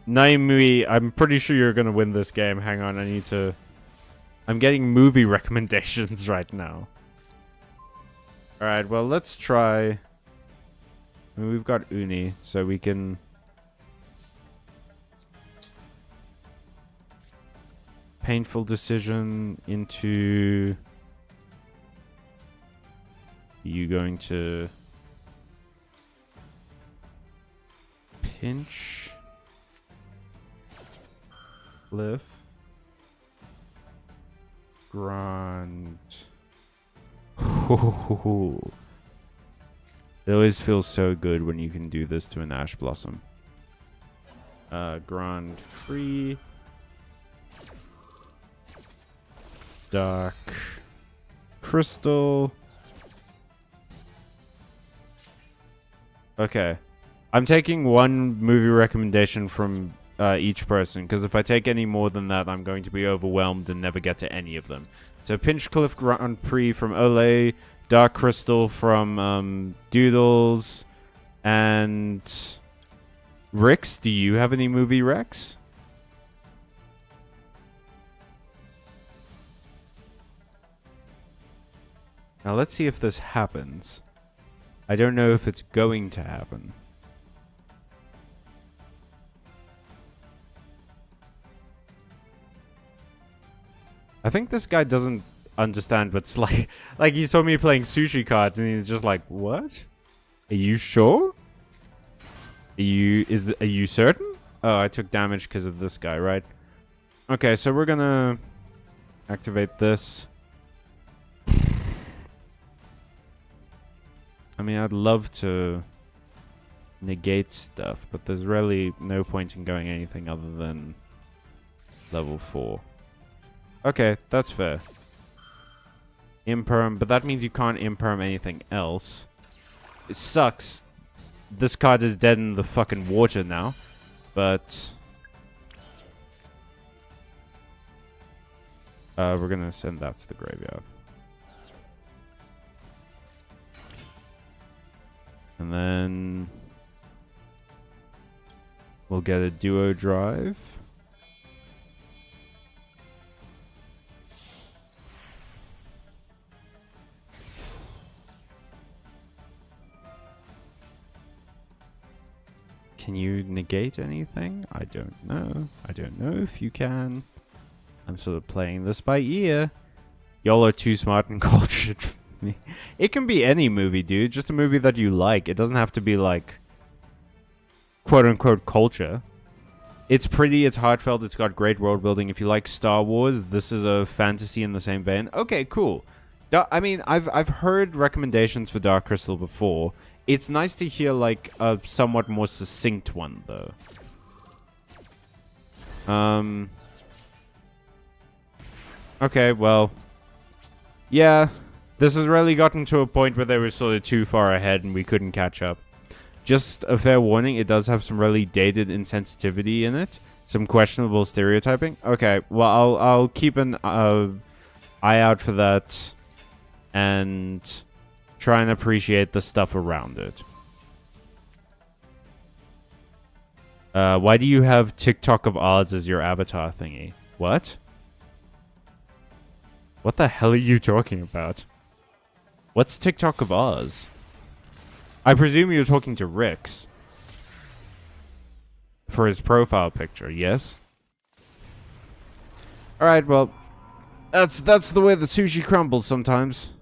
Naimui, I'm pretty sure you're gonna win this game. Hang on, I'm getting movie recommendations right now. Alright, well, let's try... I mean, we've got Uni, so we can... Painful decision into... You going to... Pinch... Cliff... Grand... It always feels so good when you can do this to an Ash Blossom. Grand Prix... Dark Crystal. Okay. I'm taking one movie recommendation from each person, because if I take any more than that, I'm going to be overwhelmed and never get to any of them. So Pinchcliffe Grand Prix from Olay, Dark Crystal from Doodles, and Rix. Do you have any movie recs? Now let's see if this happens. I don't know if it's going to happen. I think this guy doesn't understand what's like. Like, he saw me playing sushi cards and he's just like, what? Are you sure? Are you certain? Oh, I took damage because of this guy, right? Okay, so we're gonna activate this. I mean, I'd love to negate stuff, but there's really no point in going anything other than level 4. Okay, that's fair. Imperm, but that means you can't imperm anything else. It sucks. This card is dead in the fucking water now, but we're gonna send that to the graveyard. And then we'll get a duo drive. Can you negate anything? I don't know. I don't know if you can. I'm sort of playing this by ear. Y'all are too smart and cultured for me. It can be any movie, dude. Just a movie that you like. It doesn't have to be like quote-unquote culture. It's pretty, it's heartfelt, it's got great world building. If you like Star Wars, this is a fantasy in the same vein. Okay, cool. I mean, I've heard recommendations for Dark Crystal before. It's nice to hear like a somewhat more succinct one, though. Okay, well, yeah, this has really gotten to a point where they were sort of too far ahead and we couldn't catch up. Just a fair warning, it does have some really dated insensitivity in it. Some questionable stereotyping. Okay, well, I'll keep an eye out for that and try and appreciate the stuff around it. Why do you have TikTok of Oz as your avatar thingy? What? What the hell are you talking about? What's TikTok of Oz? I presume you're talking to Rix. For his profile picture, yes? Alright, well, that's the way the sushi crumbles sometimes.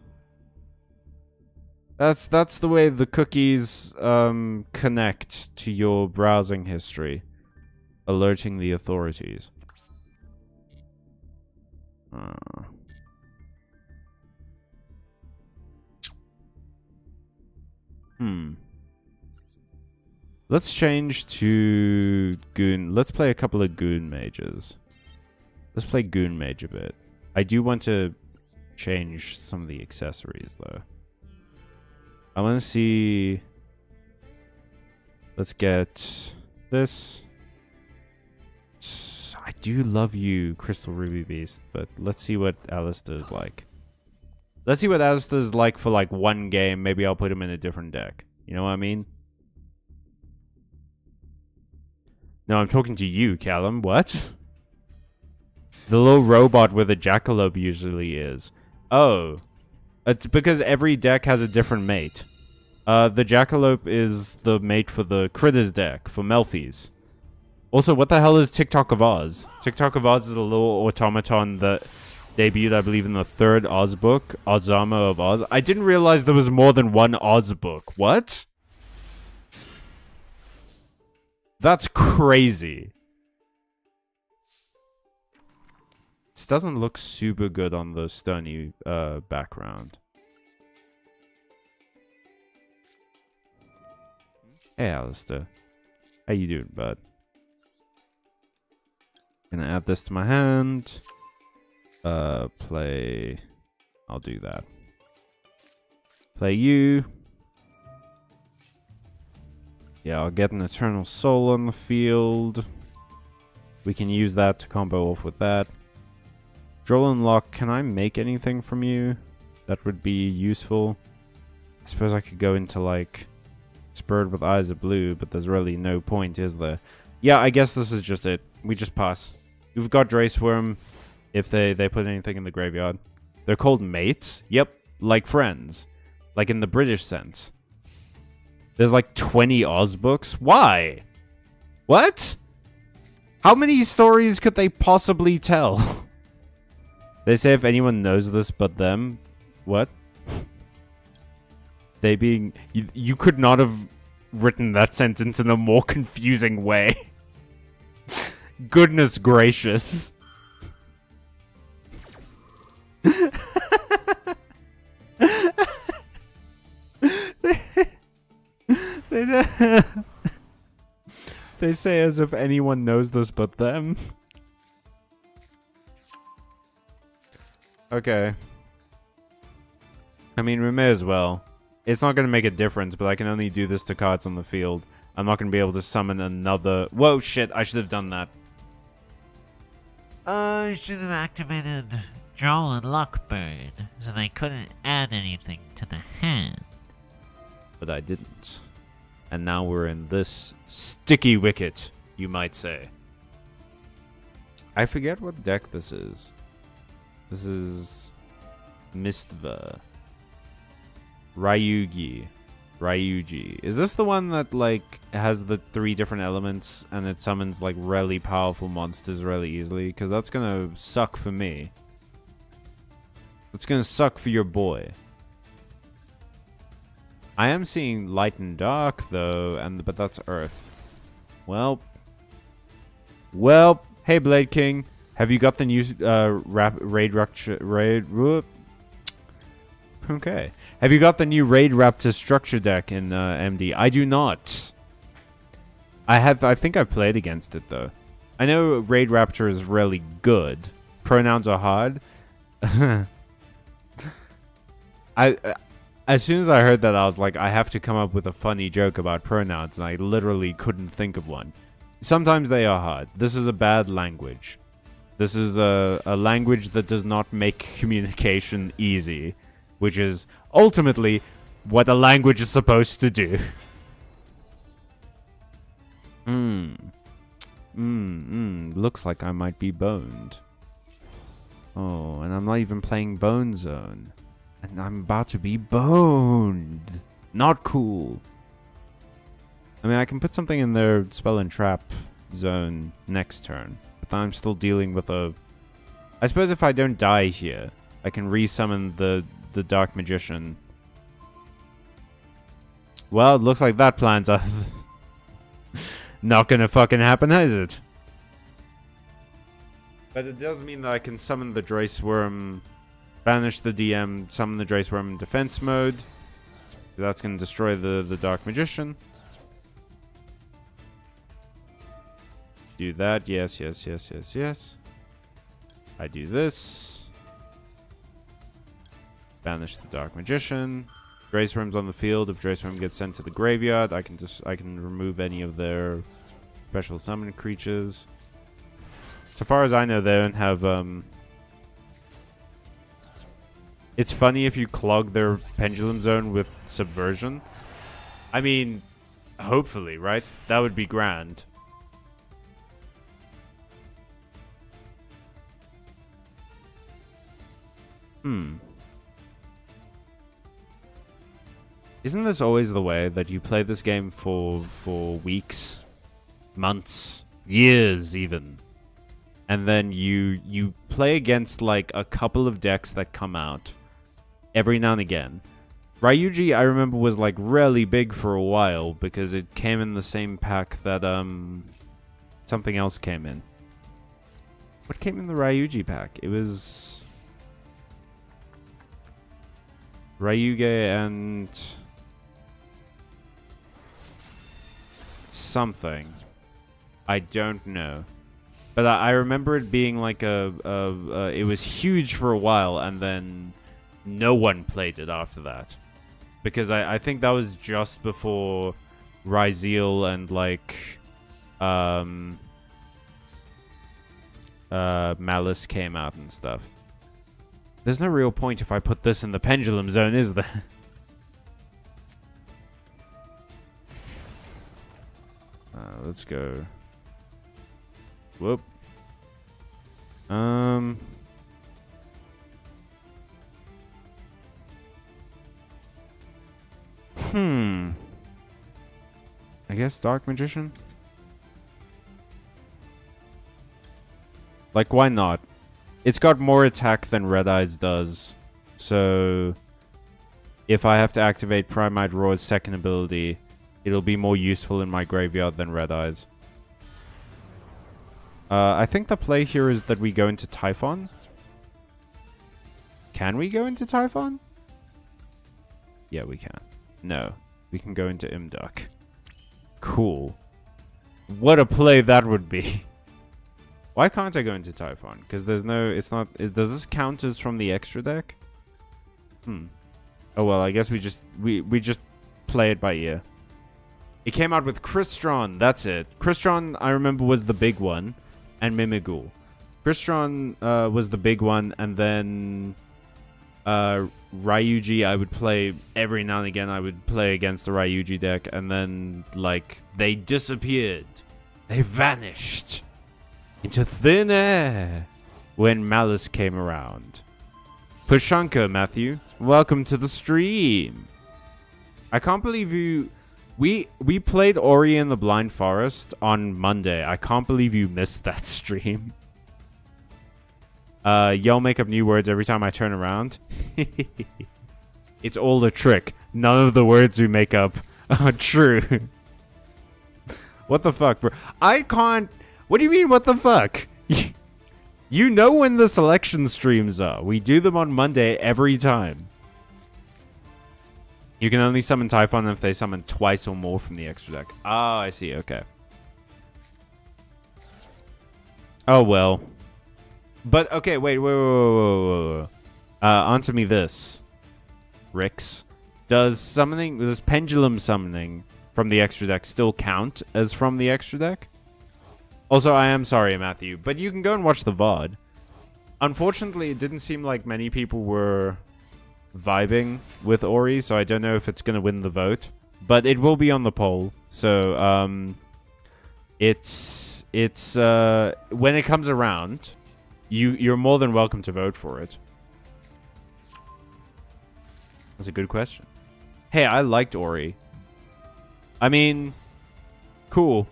That's the way the cookies connect to your browsing history, alerting the authorities. Let's change to Goon. Let's play a couple of Goon Mages. Let's play Goon Mage a bit. I do want to change some of the accessories, though. I want to see... Let's get this. I do love you, Crystal Ruby Beast, but let's see what Alistair's like. Let's see what Alistair's like for like one game. Maybe I'll put him in a different deck. You know what I mean? No, I'm talking to you, Callum. What? The little robot where the jackalope usually is. Oh. It's because every deck has a different mate. The jackalope is the mate for the Critters deck, for Melfi's. Also, what the hell is TikTok of Oz? TikTok of Oz is a little automaton that debuted, I believe, in the 3rd Oz book, Ozama of Oz. I didn't realize there was more than one Oz book. What? That's crazy. This doesn't look super good on the stony background. Hey, Alistair. How you doing, bud? Gonna add this to my hand. Play... I'll do that. Play you. Yeah, I'll get an Eternal Soul on the field. We can use that to combo off with that. Droll and Lock, can I make anything from you? That would be useful. I suppose I could go into, like, Spurred with Eyes of Blue, but there's really no point, is there? Yeah, I guess this is just it. We just pass. We've got Draceworm, if they put anything in the graveyard. They're called mates? Yep, like friends. Like in the British sense. There's like 20 Oz books? Why? What? How many stories could they possibly tell? They say if anyone knows this but them, what? They being you could not have written that sentence in a more confusing way. Goodness gracious. They say as if anyone knows this but them. Okay. I mean, we may as well. It's not going to make a difference, but I can only do this to cards on the field. I'm not going to be able to summon another... Whoa, shit, I should have done that. I should have activated Duel and Lockbird, so they couldn't add anything to the hand. But I didn't. And now we're in this sticky wicket, you might say. I forget what deck this is. This is... Mistva. Ryugi. Is this the one that, like, has the 3 different elements and it summons, like, really powerful monsters really easily? Because that's gonna suck for me. It's gonna suck for your boy. I am seeing light and dark, though, but that's Earth. Well, hey, Blade King. Have you got the new Okay. Have you got the new Raid Raptor structure deck in MD? I do not. I think I've played against it, though. I know Raid Raptor is really good. Pronouns are hard. As soon as I heard that, I was like, I have to come up with a funny joke about pronouns, and I literally couldn't think of one. Sometimes they are hard. This is a bad language. This is a language that does not make communication easy, which is ultimately what a language is supposed to do. Looks like I might be boned. Oh, and I'm not even playing Bone Zone. And I'm about to be boned. Not cool. I mean, I can put something in their Spell and Trap zone next turn. But I'm still dealing with a... I suppose if I don't die here, I can resummon the Dark Magician. Well, it looks like that plan's not gonna fucking happen, is it? But it does mean that I can summon the Drace Worm, banish the DM, summon the Drace Worm in defense mode. That's gonna destroy the Dark Magician. Do that. Yes. I do this. Banish the Dark Magician. Drace Worm's on the field. If Drace Worm gets sent to the graveyard, I can remove any of their special summon creatures. So far as I know, they don't have It's funny if you clog their Pendulum Zone with Subversion. I mean, hopefully, right? That would be grand. Isn't this always the way that you play this game for weeks, months, years even? And then you play against like a couple of decks that come out every now and again. Ryugi, I remember, was like really big for a while because it came in the same pack that something else came in. What came in the Ryugi pack? It was Ryuge and something. I don't know. But I remember it being like it was huge for a while, and then no one played it after that. Because I think that was just before Ryzeal and like Malice came out and stuff. There's no real point if I put this in the Pendulum Zone, is there? Let's go. Whoop. I guess Dark Magician? Like, why not? It's got more attack than Red Eyes does. So if I have to activate Primite Roar's second ability, it'll be more useful in my graveyard than Red Eyes. I think the play here is that we go into Typhon. Can we go into Typhon? Yeah, we can. No. We can go into Imduk. Cool. What a play that would be. Why can't I go into Typhon? Because there's no... It's not... does this count as from the extra deck? Oh well, I guess we just... We just play it by ear. It came out with Crystron. That's it. Crystron, I remember, was the big one. And Mimighoul. Crystron was the big one. And then... Ryuji, I would play every now and again. I would play against the Ryuji deck, and then like they disappeared, they vanished into thin air when Malice came around. Pushanka, Matthew, welcome to the stream. I can't believe you. We played Ori and the Blind Forest on Monday. I can't believe you missed that stream. Y'all make up new words every time I turn around. It's all a trick. None of the words we make up are true. What the fuck, bro? I can't... What do you mean, what the fuck? You know when the selection streams are. We do them on Monday every time. You can only summon Typhon if they summon twice or more from the extra deck. Ah, I see. Okay. Oh, well... But, okay, wait. Answer me this. Rix. Does pendulum summoning from the extra deck still count as from the extra deck? Also, I am sorry, Matthew, but you can go and watch the VOD. Unfortunately, it didn't seem like many people were vibing with Ori, so I don't know if it's going to win the vote. But it will be on the poll, so, it's when it comes around... You're more than welcome to vote for it. That's a good question. Hey, I liked Ori. I mean, cool.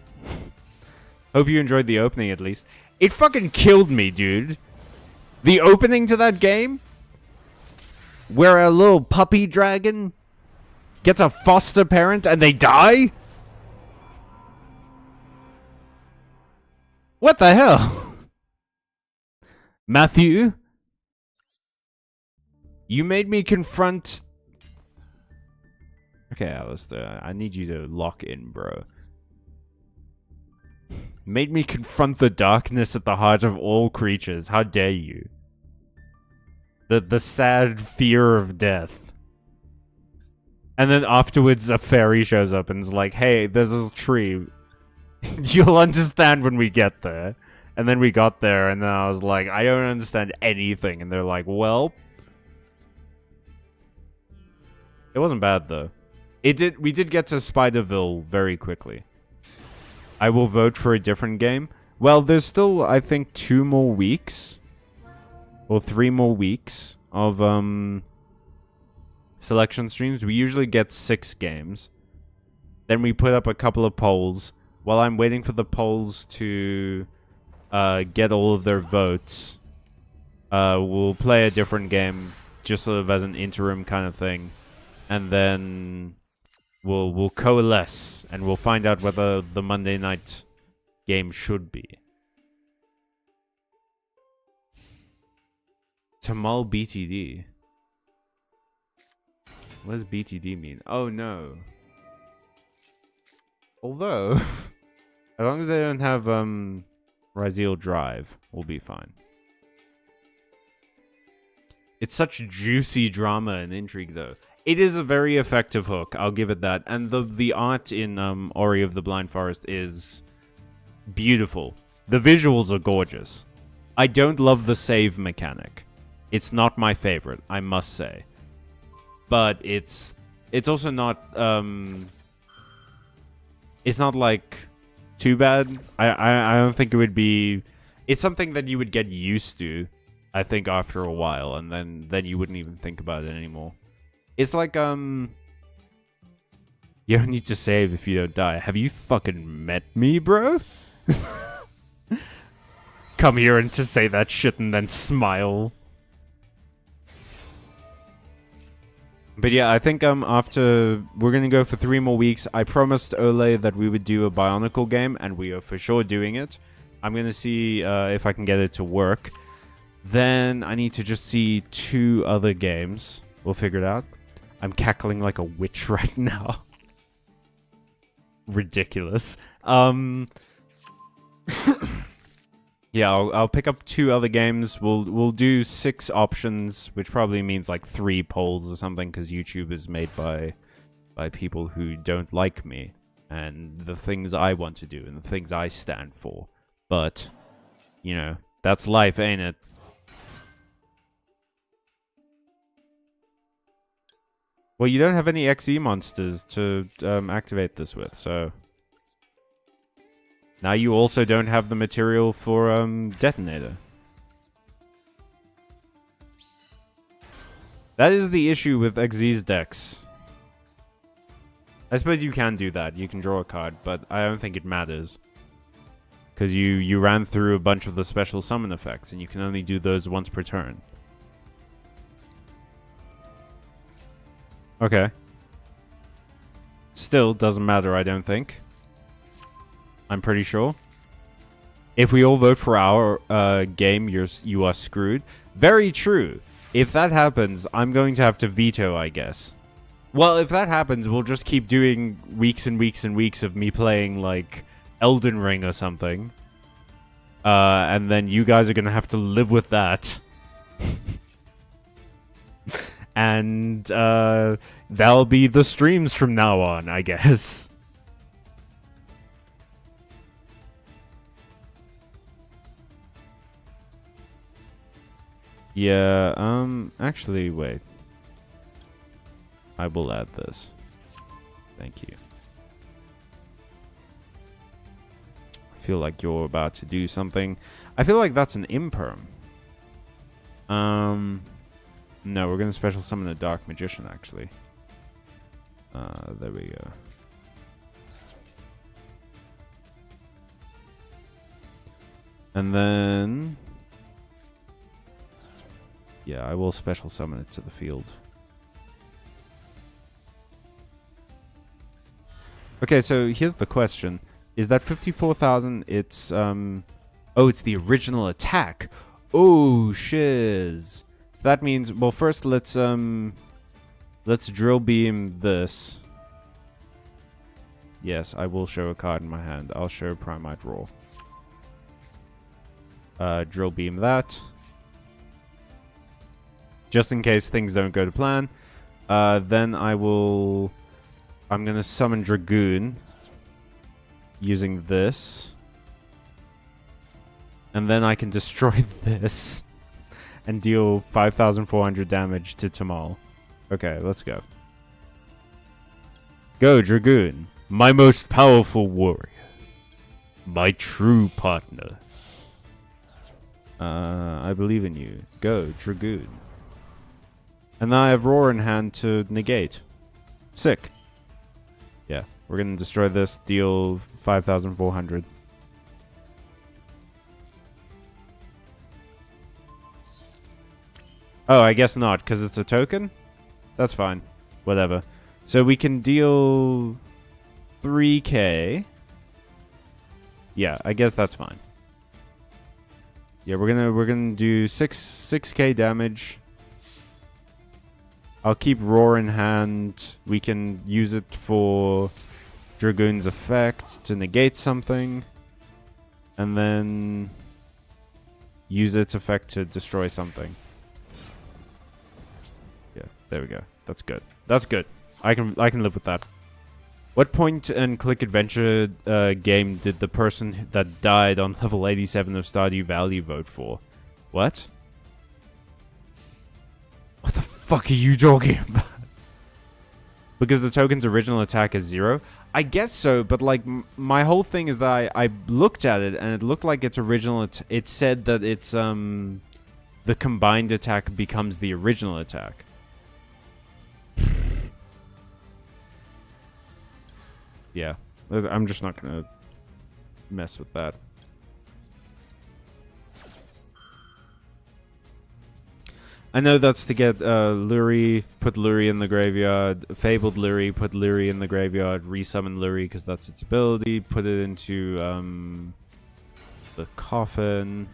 Hope you enjoyed the opening at least. It fucking killed me, dude. The opening to that game? Where a little puppy dragon gets a foster parent and they die? What the hell? Matthew, you made me confront... Okay, Alistair, I need you to lock in, bro. Made me confront the darkness at the heart of all creatures. How dare you? The sad fear of death. And then afterwards, a fairy shows up and is like, hey, there's this tree. You'll understand when we get there. And then we got there, and then I was like, I don't understand anything. And they're like, well... It wasn't bad, though. We did get to Spiderville very quickly. I will vote for a different game. Well, there's still, I think, 2 more weeks. Or 3 more weeks of, selection streams. We usually get 6 games. Then we put up a couple of polls. While I'm waiting for the polls to... get all of their votes. We'll play a different game, just sort of as an interim kind of thing, and then we'll coalesce and we'll find out whether the Monday night game should be. Tamal BTD. What does BTD mean? Oh no. Although, as long as they don't have Raziel Drive, will be fine. It's such juicy drama and intrigue, though. It is a very effective hook, I'll give it that. And the art in Ori of the Blind Forest is beautiful. The visuals are gorgeous. I don't love the save mechanic. It's not my favorite, I must say. But it's also not it's not like too bad. I don't think it would be... It's something that you would get used to, I think, after a while, and then you wouldn't even think about it anymore. It's like, you don't need to save if you don't die. Have you fucking met me, bro? come here and to say that shit and then smile. But yeah, I think after we're gonna go for 3 more weeks. I promised Ole that we would do a Bionicle game, and we are for sure doing it. I'm gonna see if I can get it to work. Then I need to just see 2 other games. We'll figure it out. I'm cackling like a witch right now. Ridiculous. Yeah, I'll pick up 2 other games. We'll do 6 options, which probably means like 3 polls or something, because YouTube is made by people who don't like me and the things I want to do and the things I stand for. But, you know, that's life, ain't it? Well, you don't have any XE monsters to activate this with, so... Now you also don't have the material for Detonator. That is the issue with XZ's decks. I suppose you can do that. You can draw a card, but I don't think it matters. Because you ran through a bunch of the special summon effects, and you can only do those once per turn. Okay. Still, doesn't matter, I don't think. I'm pretty sure. If we all vote for our game, you are screwed. Very true. If that happens, I'm going to have to veto, I guess. Well, if that happens, we'll just keep doing weeks and weeks and weeks of me playing, like, Elden Ring or something. And then you guys are going to have to live with that. And that'll be the streams from now on, I guess. Yeah, actually, wait. I will add this. Thank you. I feel like you're about to do something. I feel like that's an imperm. No, we're gonna special summon a Dark Magician, actually. There we go. And then... yeah, I will special summon it to the field. Okay, so here's the question. Is that 54,000, it's, oh, it's the original attack. Oh, shiz. So that means, well, first let's drill beam this. Yes, I will show a card in my hand. I'll show Primite Roar. Drill beam that. Just in case things don't go to plan. Then I'm gonna summon Dragoon. Using this. And then I can destroy this. And deal 5,400 damage to Tamal. Okay, let's go. Go, Dragoon. My most powerful warrior. My true partner. I believe in you. Go, Dragoon. And then I have Roar in hand to negate. Sick. Yeah, we're gonna destroy this, deal 5,400. Oh, I guess not, because it's a token? That's fine. Whatever. So we can deal 3k. Yeah, I guess that's fine. Yeah, we're gonna do 6k damage. I'll keep Roar in hand. We can use it for Dragoon's effect to negate something. And then use its effect to destroy something. Yeah, there we go. That's good. That's good. I can live with that. What point and click adventure game did the person that died on level 87 of Stardew Valley vote for? What? What the fuck are you talking about? Because the token's original attack is 0? I guess so, but like my whole thing is that I looked at it and it looked like its original it said that it's the combined attack becomes the original attack. Yeah, I'm just not gonna mess with that. I know that's to get Luri, put Luri in the graveyard, Fabled Luri, put Luri in the graveyard, resummon Luri because that's its ability, put it into the coffin.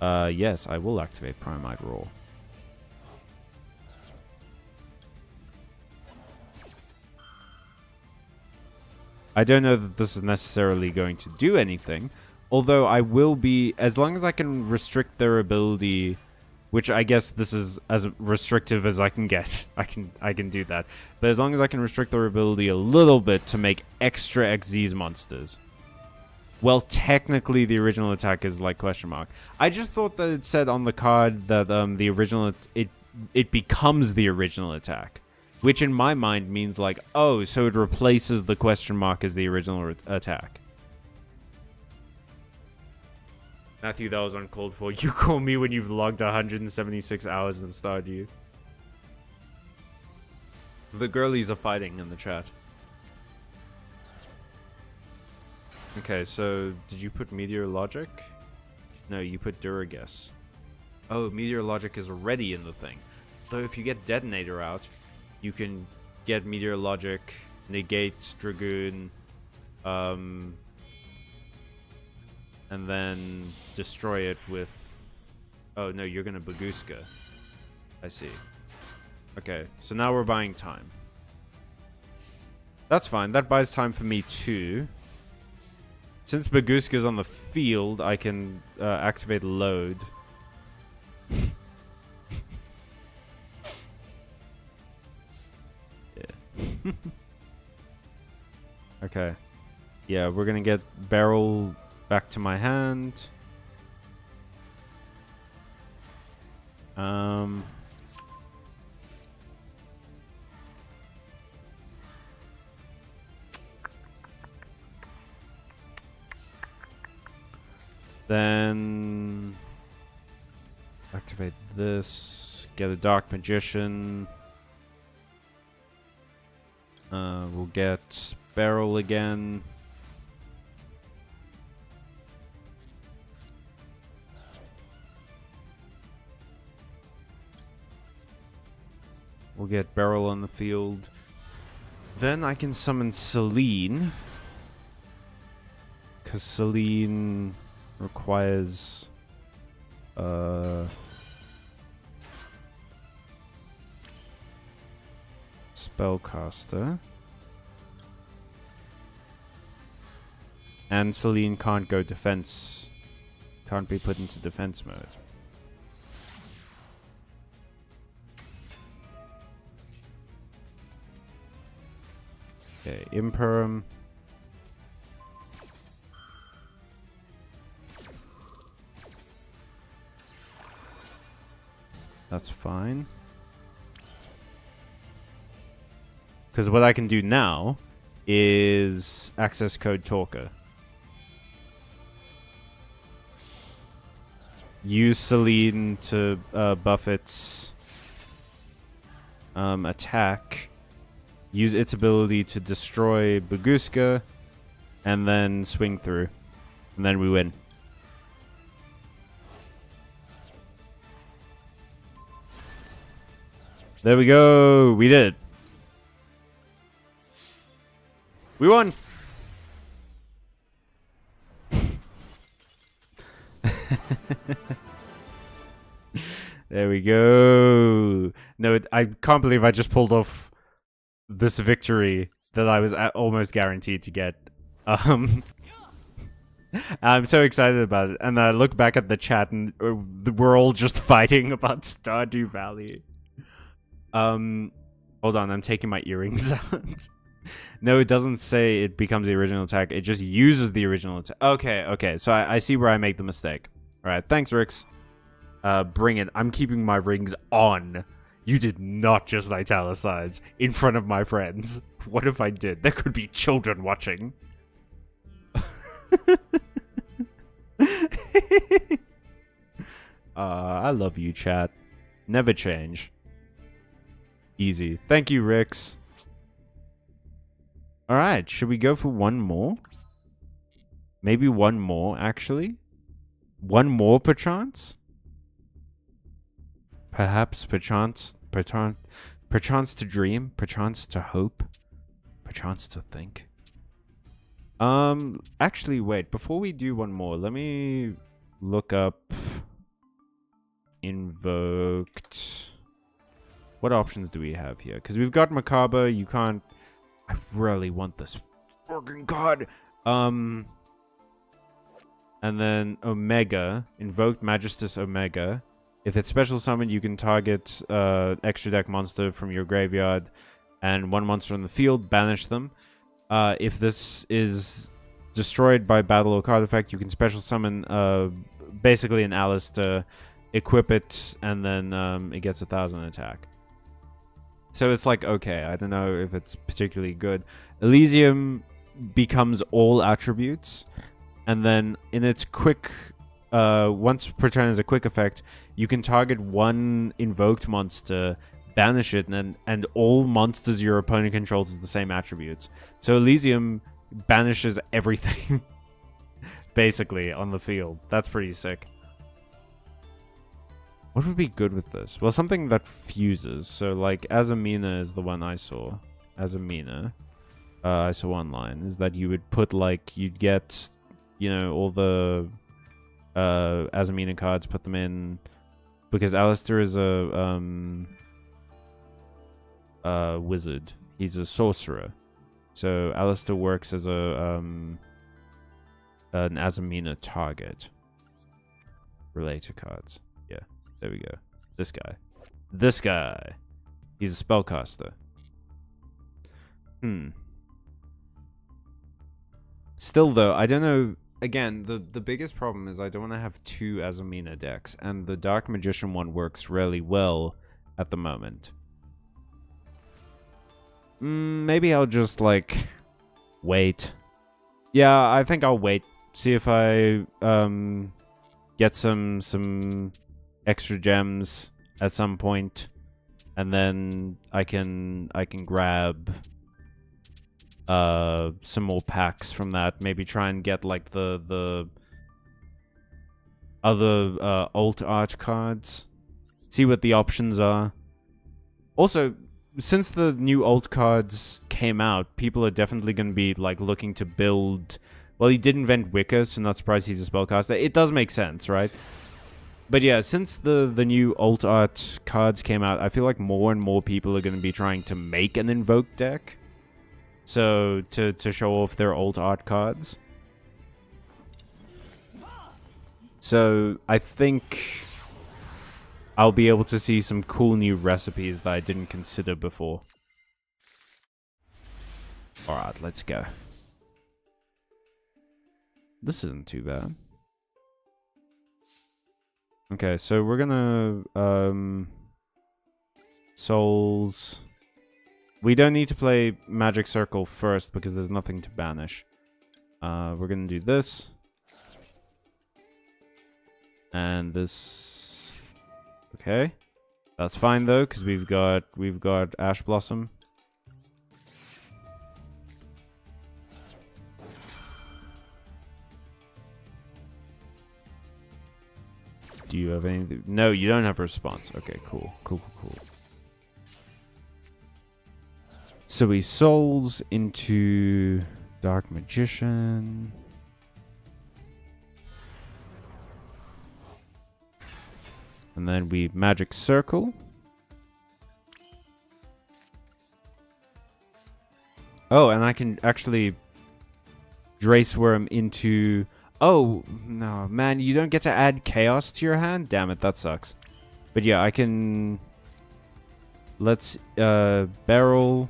Yes, I will activate Primite Roar. I don't know that this is necessarily going to do anything, although I will be, as long as I can restrict their ability, which I guess this is as restrictive as I can get. I can do that. But as long as I can restrict their ability a little bit to make extra XZ's monsters. Well, technically the original attack is like question mark. I just thought that it said on the card that the original it becomes the original attack. Which in my mind means like, oh, so it replaces the question mark as the original attack. Matthew, that was uncalled for. You call me when you've logged 176 hours in Stardew. The girlies are fighting in the chat. Okay, so did you put Meteor Logic? No, you put Duraguess. Oh, Meteor Logic is already in the thing. So if you get Detonator out, you can get Meteor Logic, negate Dragoon, and then destroy it with... Oh, no, you're gonna Baguska. I see. Okay, so now we're buying time. That's fine, that buys time for me too. Since Baguska's on the field, I can activate Load. Okay. Yeah, we're gonna get Barrel back to my hand. Then activate this, get a Dark Magician. We'll get Barrel again. We'll get Barrel on the field. Then I can summon Celine. Because Celine requires... Spellcaster. And Celine can't go defense. Can't be put into defense mode. Okay, Imperm. That's fine. Because what I can do now is access code Talker. Use Celine to buff its attack. Use its ability to destroy Baguska. And then swing through. And then we win. There we go. We did it. We won. There we go. No, I can't believe I just pulled off this victory that I was almost guaranteed to get. I'm so excited about it. And I look back at the chat and we're all just fighting about Stardew Valley. Hold on, I'm taking my earrings out. No, it doesn't say it becomes the original attack. It just uses the original attack. Okay. So I see where I make the mistake. Alright, thanks, Rix. Bring it. I'm keeping my rings on. You did not just italicize in front of my friends. What if I did? There could be children watching. I love you, chat. Never change. Easy. Thank you, Rix. Alright, should we go for one more? Maybe one more, actually? One more, perchance? Perhaps, perchance to dream, perchance to hope, perchance to think. Actually, wait, before we do one more, let me look up Invoked. What options do we have here? Because we've got Macabre, you can't... I really want this fucking card. And then Omega, Invoked Magistus Omega. If it's special summoned, you can target extra deck monster from your graveyard and one monster on the field, banish them. If this is destroyed by battle or card effect, you can special summon basically an Alistair, equip it, and then it gets 1,000 attack. So it's like, okay, I don't know if it's particularly good. Elysium becomes all attributes, and then in its quick, once per turn as a quick effect, you can target one invoked monster, banish it, and all monsters your opponent controls with the same attributes. So Elysium banishes everything, basically, on the field. That's pretty sick. What would be good with this? Well, something that fuses. So, like, Azamina is the one I saw. Azamina. I saw online. Is that you would put, like, you'd get, you know, all the Azamina cards, put them in. Because Alistair is a wizard. He's a sorcerer. So, Alistair works as an Azamina target. Related cards. Yeah. There we go. This guy. This guy. He's a spellcaster. Still, though, I don't know. Again, the biggest problem is I don't want to have two Azamina decks, and the Dark Magician one works really well at the moment. Maybe I'll just, like, wait. Yeah, I think I'll wait. See if I get some extra gems at some point, and then I can grab some more packs from that. Maybe try and get like the other alt art cards. See what the options are. Also, since the new alt cards came out, people are definitely going to be like looking to build. Well, he did invent Wicca, so not surprised he's a spellcaster. It does make sense, right? But yeah, since the new alt art cards came out, I feel like more and more people are going to be trying to make an Invoke deck. So, to show off their alt art cards. So, I think I'll be able to see some cool new recipes that I didn't consider before. Alright, let's go. This isn't too bad. Okay, so we're gonna, Souls. We don't need to play Magic Circle first because there's nothing to banish. We're gonna do this. And this. Okay. That's fine though, because we've got Ash Blossom. Do you have anything? No, you don't have a response. Okay, cool. Cool. So he souls into Dark Magician. And then we Magic Circle. Oh, and I can actually Draceworm into... Oh, no, man, you don't get to add Chaos to your hand? Damn it, that sucks. But yeah, I can... Let's, barrel...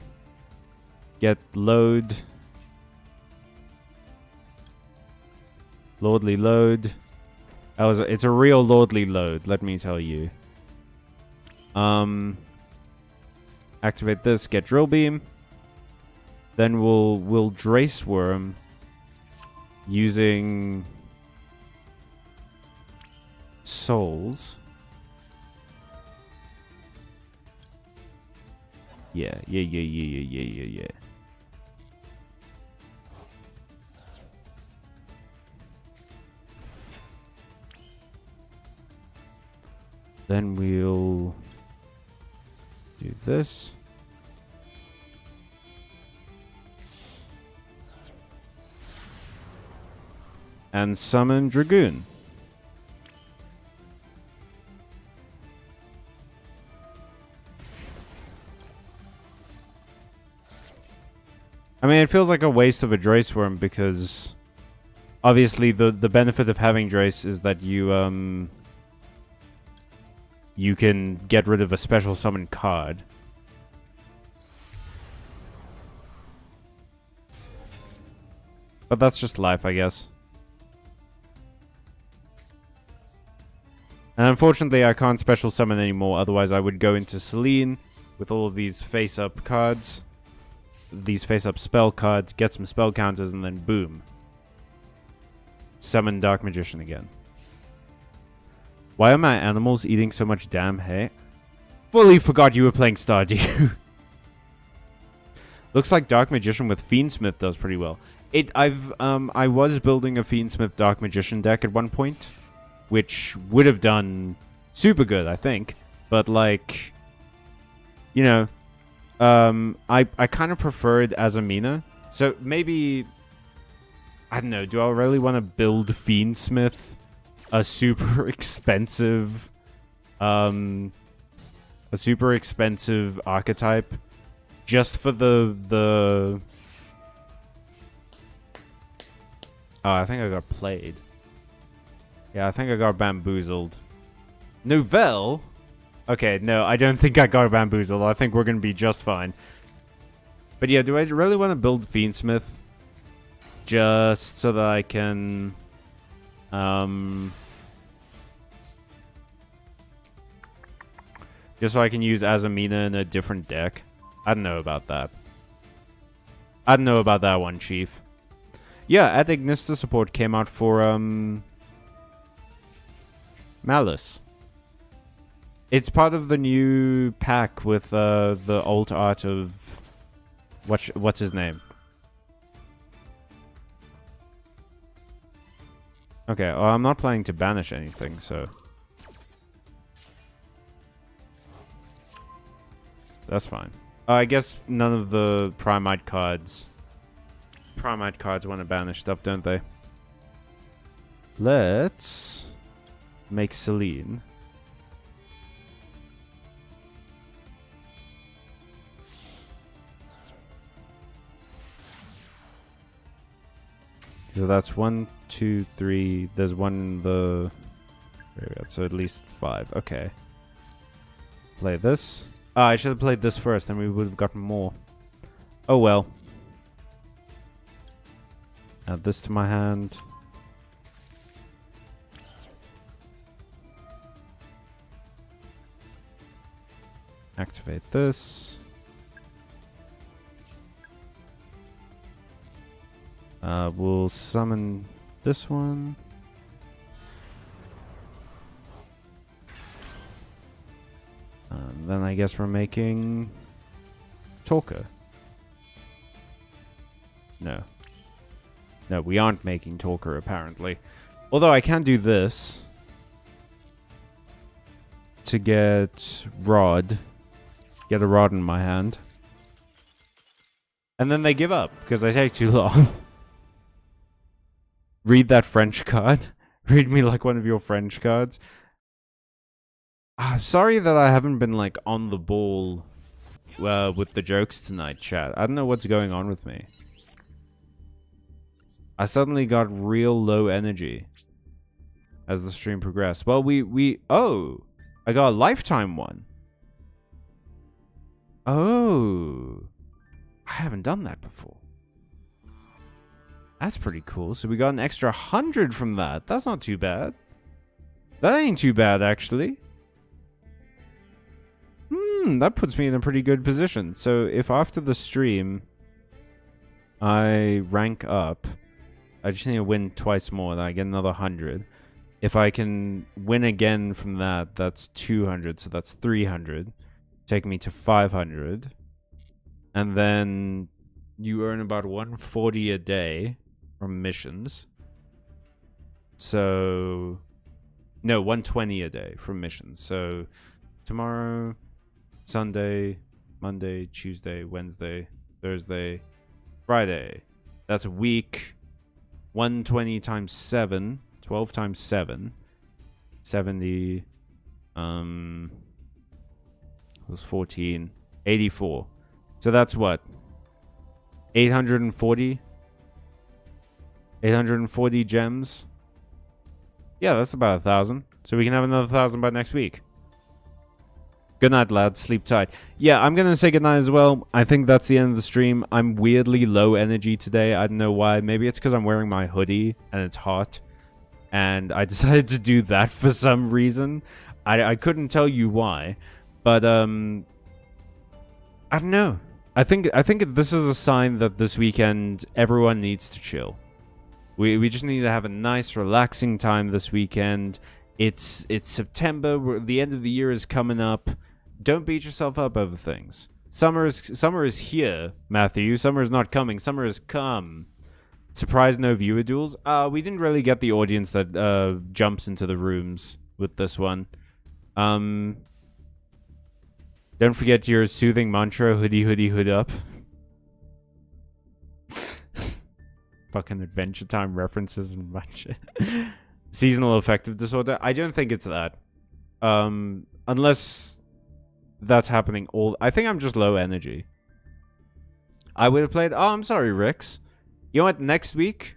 Get load. Lordly load. It's a real lordly load, let me tell you. Activate this, get Drill Beam. Then we'll Draceworm using souls. Yeah. Then we'll do this. And summon Dragoon. I mean, it feels like a waste of a Drace Worm because obviously the benefit of having Drace is that you you can get rid of a special summon card. But that's just life, I guess. And unfortunately, I can't special summon anymore, otherwise I would go into Selene with all of these face-up cards. These face-up spell cards, get some spell counters, and then boom. Summon Dark Magician again. Why are my animals eating so much damn hay? Fully forgot you were playing Stardew. Looks like Dark Magician with Fiendsmith does pretty well. I was building a Fiendsmith Dark Magician deck at one point, which would have done super good, I think. But like, you know, I kind of preferred Azamina. So maybe, I don't know, do I really want to build Fiendsmith, a super expensive archetype, just for the oh, I think I got played. Yeah, I think I got bamboozled. Novell? Okay, no, I don't think I got bamboozled. I think we're going to be just fine. But yeah, do I really want to build Fiendsmith? Just so that I can... just so I can use Azamina in a different deck? I don't know about that. I don't know about that one, Chief. Yeah, Ad Ignista support came out for, Malice. It's part of the new pack with the alt art of what's his name? Okay, well, I'm not planning to banish anything, so that's fine. I guess none of the Primite cards want to banish stuff, don't they? Let's make Selene. So that's 1, 2, 3. There's one in the... There we go. So at least 5. Okay. Play this. Ah, I should have played this first, then we would have gotten more. Oh well. Add this to my hand. Activate this. We'll summon this one. Then I guess we're making Talker. No. No, we aren't making Talker, apparently. Although I can do this to get Rod. Get a Rod in my hand. And then they give up, because I take too long. Read that French card. Read me like one of your French cards. I'm sorry that I haven't been, like, on the ball with the jokes tonight, chat. I don't know what's going on with me. I suddenly got real low energy as the stream progressed. Well, oh! I got a lifetime one. Oh. I haven't done that before. That's pretty cool. So we got an extra 100 from that. That's not too bad. That ain't too bad, actually. That puts me in a pretty good position. So if after the stream I rank up, I just need to win twice more, then I get another 100. If I can win again from that, that's 200, so that's 300. Take me to 500. And then you earn about 140 a day from missions. So No, 120 a day from missions. So tomorrow, Sunday, Monday, Tuesday, Wednesday, Thursday, Friday. That's a week. 120 times 7. 12 times 7. 70. Was 14. 84. So that's what? 840? 840 gems? Yeah, that's about 1,000. So we can have another 1,000 by next week. Good night, lads. Sleep tight. Yeah, I'm going to say goodnight as well. I think that's the end of the stream. I'm weirdly low energy today. I don't know why. Maybe it's because I'm wearing my hoodie and it's hot. And I decided to do that for some reason. I couldn't tell you why. But, I don't know. I think this is a sign that this weekend everyone needs to chill. We just need to have a nice, relaxing time this weekend. It's September. The end of the year is coming up. Don't beat yourself up over things. Summer is here, Matthew. Summer is not coming. Summer has come. Surprise, no viewer duels. We didn't really get the audience that jumps into the rooms with this one. Don't forget your soothing mantra, hoodie, hoodie, hood up. Fucking Adventure Time references and bunch. Seasonal affective disorder. I don't think it's that. Unless that's happening all... I think I'm just low energy. I would have played... Oh, I'm sorry, Rix. You know what? Next week,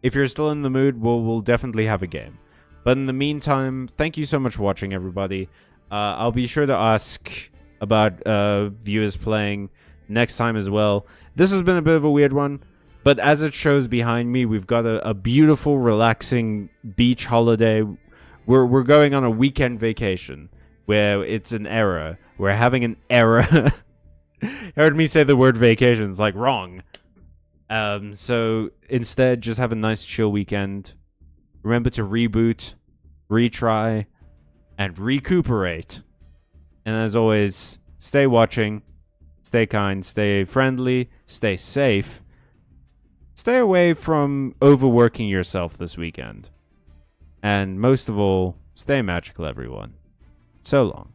if you're still in the mood, we'll definitely have a game. But in the meantime, thank you so much for watching, everybody. I'll be sure to ask about viewers playing next time as well. This has been a bit of a weird one. But as it shows behind me, we've got a beautiful, relaxing beach holiday. We're going on a weekend vacation where it's an error. We're having an error. Heard me say the word vacation. It's like wrong. So instead, just have a nice chill weekend. Remember to reboot, retry, and recuperate. And as always, stay watching, stay kind, stay friendly, stay safe. Stay away from overworking yourself this weekend. And most of all, stay magical, everyone. So long.